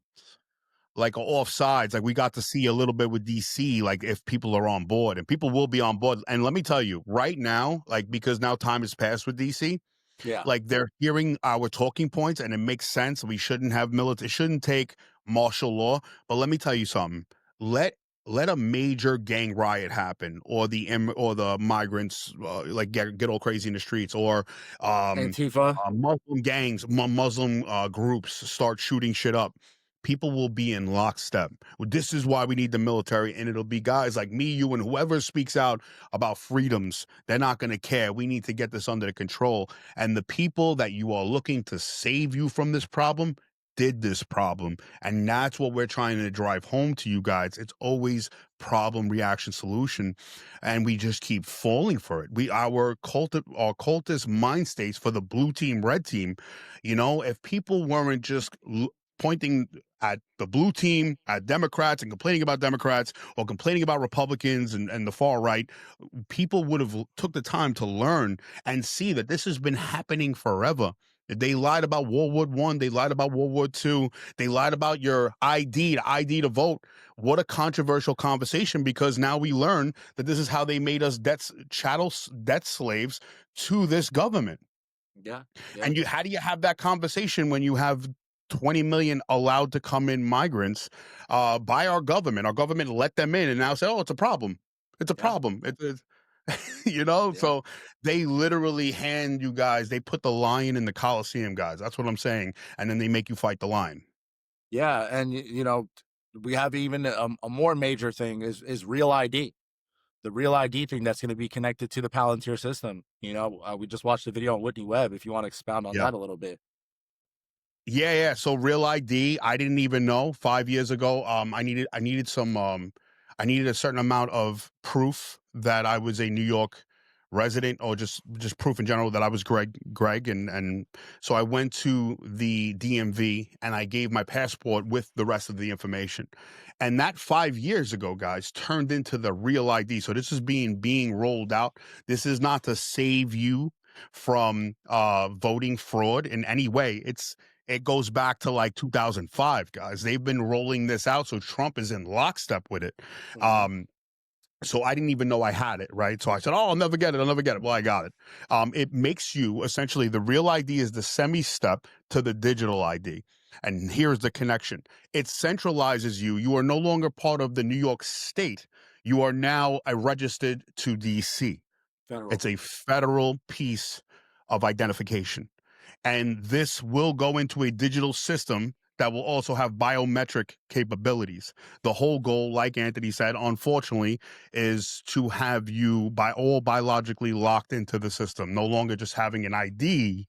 offsides. Like we got to see a little bit with DC, like if people are on board, and people will be on board. And let me tell you, right now, like because now time has passed with DC, yeah, like they're hearing our talking points, and it makes sense. We shouldn't have military. It shouldn't take martial law. But let me tell you something. Let let a major gang riot happen, or or the migrants like get all crazy in the streets, or um, Antifa. Muslim gangs, Muslim groups start shooting shit up. People will be in lockstep. This is why we need the military, and it'll be guys like me, you, and whoever speaks out about freedoms. They're not going to care. We need to get this under control. And the people that you are looking to save you from this problem did this problem. And that's what we're trying to drive home to you guys. It's always problem, reaction, solution. And we just keep falling for it. Our cultist mind states for the blue team, red team, if people weren't just pointing at the blue team, at Democrats, and complaining about Democrats, or complaining about Republicans and the far right, people would have took the time to learn and see that this has been happening forever. They lied about World War One. They lied about World War Two. They lied about your the ID to vote. What a controversial conversation, because now we learn that this is how they made us debt slaves to this government. Yeah, yeah, And how do you have that conversation when you have 20 million allowed to come in migrants by our government? Our government let them in and now say, oh, it's a problem. It's a yeah, problem. yeah. So they literally hand you guys, they put the lion in the Coliseum, guys. That's what I'm saying. And then they make you fight the lion. Yeah, and we have even a more major thing is real ID. The real ID thing that's going to be connected to the Palantir system. We just watched the video on Whitney Webb. If you want to expound on Yeah. that a little bit. Yeah, yeah. So real ID, I didn't even know 5 years ago. I needed a certain amount of proof that I was a New York resident, or just proof in general that I was Greg, and so I went to the DMV and I gave my passport with the rest of the information. And that 5 years ago, guys, turned into the real ID. So this is being rolled out. This is not to save you from voting fraud in any way. It goes back to like 2005, guys. They've been rolling this out, so Trump is in lockstep with it. Hmm. Um, so I didn't even know I had it, right? So I said, "Oh, I'll never get it. I'll never get it." Well, I got it. It makes you essentially, the real ID is the semi-step to the digital ID, and here's the connection: it centralizes you. You are no longer part of the New York State. You are now a registered to DC. Federal. It's a federal piece of identification. And this will go into a digital system that will also have biometric capabilities. The whole goal, like Anthony said, unfortunately, is to have you all biologically locked into the system, no longer just having an ID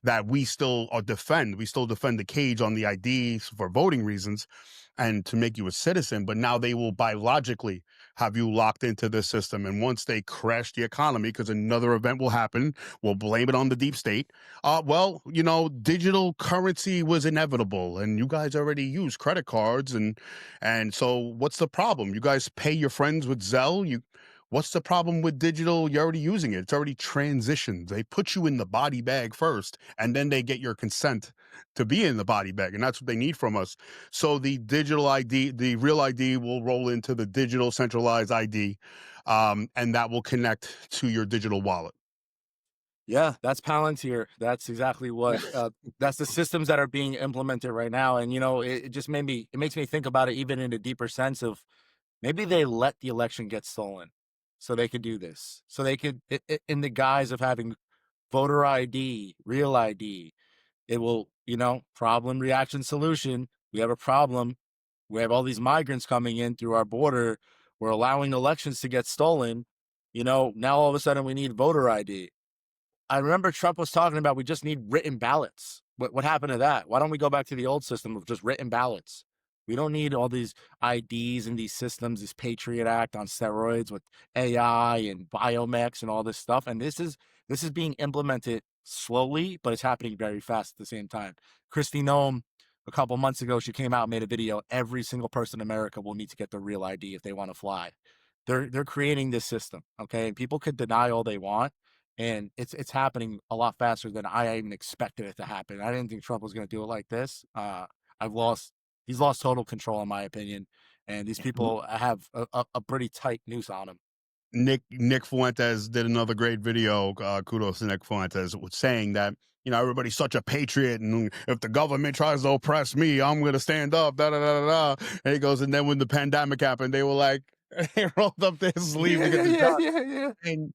that we still defend. We still defend the cage on the IDs for voting reasons and to make you a citizen, but now they will biologically have you locked into this system. And once they crash the economy, because another event will happen, we'll blame it on the deep state. Well, digital currency was inevitable, and you guys already use credit cards, and so what's the problem? You guys pay your friends with Zelle. What's the problem with digital? You're already using it. It's already transitioned. They put you in the body bag first, and then they get your consent to be in the body bag, and that's what they need from us. So the digital ID, the real ID, will roll into the digital centralized ID, and that will connect to your digital wallet. Yeah, that's Palantir. That's exactly what. That's the systems that are being implemented right now, and it just it makes me think about it even in a deeper sense of maybe they let the election get stolen, so they could do this, so they could, in the guise of having voter ID, real ID, it will, problem, reaction, solution. We have a problem. We have all these migrants coming in through our border. We're allowing elections to get stolen. Now all of a sudden we need voter ID. I remember Trump was talking about we just need written ballots. What happened to that? Why don't we go back to the old system of just written ballots? We don't need all these IDs and these systems, this Patriot Act on steroids with AI and biomex and all this stuff. And this is being implemented slowly, but it's happening very fast at the same time. Kristi Noem, a couple months ago, she came out and made a video. Every single person in America will need to get the real ID if they want to fly. they're creating this system, okay? And people could deny all they want, and it's happening a lot faster than I even expected it to happen. I didn't think Trump was going to do it like this. I've lost he's lost total control in my opinion, and these people have a pretty tight noose on him. Nick Fuentes did another great video. Kudos to Nick Fuentes, was saying that, you know, everybody's such a patriot, and if the government tries to oppress me, I'm going to stand up. Da da da da. And he goes, and then when the pandemic happened, they were like, they rolled up their sleeves Yeah, to get yeah, the yeah, job. yeah, yeah.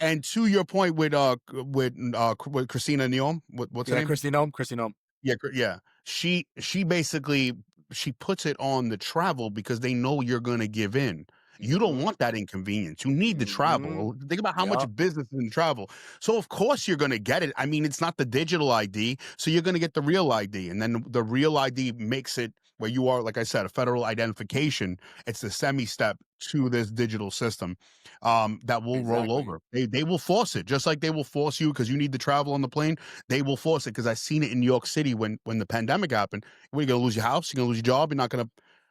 And to your point with Christina Neom, what's her Yeah, name? Christy Nome, Christy Nome. Yeah, yeah. She basically she puts it on the travel because they know you're going to give in. You don't Mm-hmm. want that inconvenience. You need the Mm-hmm. travel. Think about how much Yep. business is in travel. So of course you're going to get it. I mean, it's not the digital ID, so you're going to get the real ID, and then the real ID makes it where you are, like I said, a federal identification. It's the semi-step to this digital system that will roll Exactly. over. They will force it, just like they will force you because you need the travel on the plane. They will force it because I seen it in New York City when the pandemic happened. What, are you gonna lose your house? You're gonna lose your job. You're not gonna.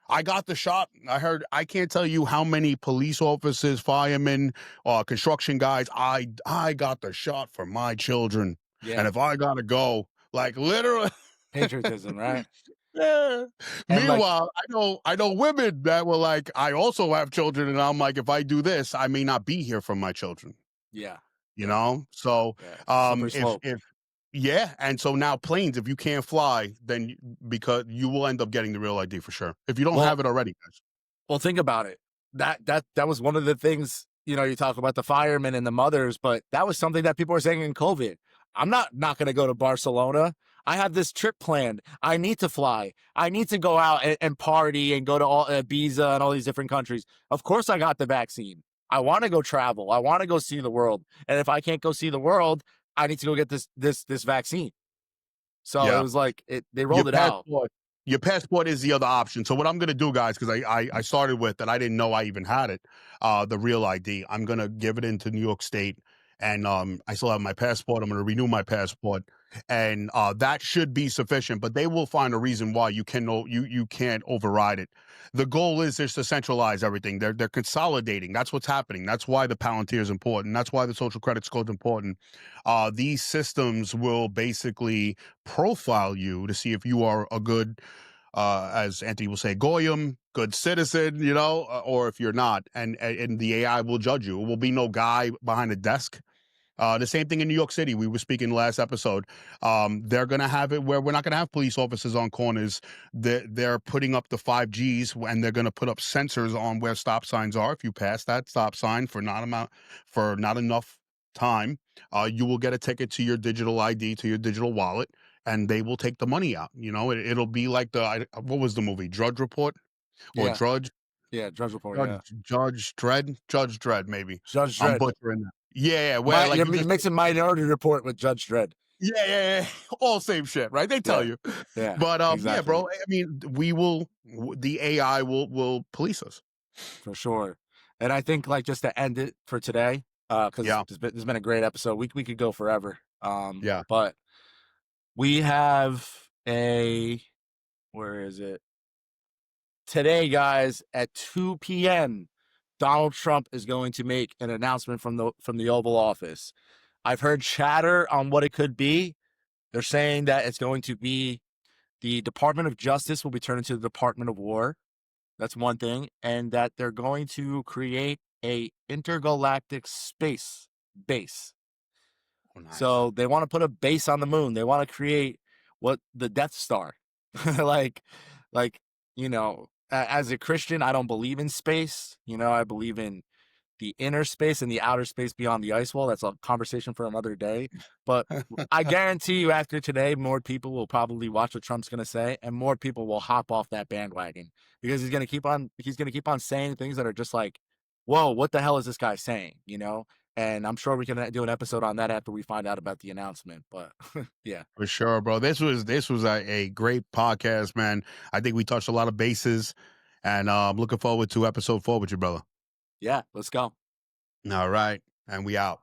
I got the shot. I heard. I can't tell you how many police officers, firemen, construction guys. I got the shot for my children, and Yeah. if I gotta go, like literally. Patriotism, right? Yeah. And like, Meanwhile, I know women that were like, I also have children, and I'm like, if I do this, I may not be here for my children. yeah, You yeah, know, so yeah. Slippery slope. if yeah, and so now planes, if you can't fly, then because you will end up getting the real ID for sure if you don't Well, have it already, guys. well, think about it. That was one of the things, you talk about the firemen and the mothers, but that was something that people were saying in COVID. I'm not going to go to Barcelona. I have this trip planned. I need to fly. I need to go out and party and go to all Ibiza and all these different countries. Of course, I got the vaccine. I want to go travel. I want to go see the world. And if I can't go see the world, I need to go get this vaccine. So it Yeah. was like they Your rolled it out. passport is the other option. So what I'm gonna do, guys, because I started with that, I didn't know I even had it, the real ID. I'm gonna give it into New York State, and I still have my passport. I'm gonna renew my passport, and that should be sufficient. But they will find a reason why you can't override it. The goal is just to centralize everything. They're consolidating. That's what's happening. That's why the Palantir is important. That's why the social credit score is important. These systems will basically profile you to see if you are a good, as Anthony will say, goyim, good citizen, or if you're not, and the AI will judge you. It will be no guy behind a desk. The same thing in New York City. We were speaking last episode. They're going to have it where we're not going to have police officers on corners. They're putting up the 5Gs, and they're going to put up sensors on where stop signs are. If you pass that stop sign for not enough time, you will get a ticket to your digital ID, to your digital wallet, and they will take the money out. It'll be like what was the movie, Drudge Report or Yeah, Drudge? yeah. Judge report. Judge Yeah, Judge Dredd, maybe. Judge I'm Dredd. butchering that. Yeah, where like You're you just mixing Minority Report with Judge Dredd. yeah, all same shit, right? They tell Yeah, you. yeah, But yeah, exactly, bro. I mean, the AI will police us. for sure. And I think like just to end it for today, because Yeah, there's been a great episode. We could go forever. yeah. But we have where is it? Today, guys, at 2 p.m., Donald Trump is going to make an announcement from the Oval Office. I've heard chatter on what it could be. They're saying that it's going to be the Department of Justice will be turned into the Department of War. That's one thing. And that they're going to create a intergalactic space base. Oh, nice. So they want to put a base on the moon. They want to create what the Death Star. like, as a Christian, I don't believe in space. I believe in the inner space and the outer space beyond the ice wall. That's a conversation for another day. But I guarantee you after today, more people will probably watch what Trump's going to say and more people will hop off that bandwagon because he's going to keep on saying things that are just like, whoa, what the hell is this guy saying? And I'm sure we can do an episode on that after we find out about the announcement. But yeah. For sure, bro. This was a great podcast, man. I think we touched a lot of bases, and I'm looking forward to episode 4 with you, brother. Yeah, let's go. All right, and we out.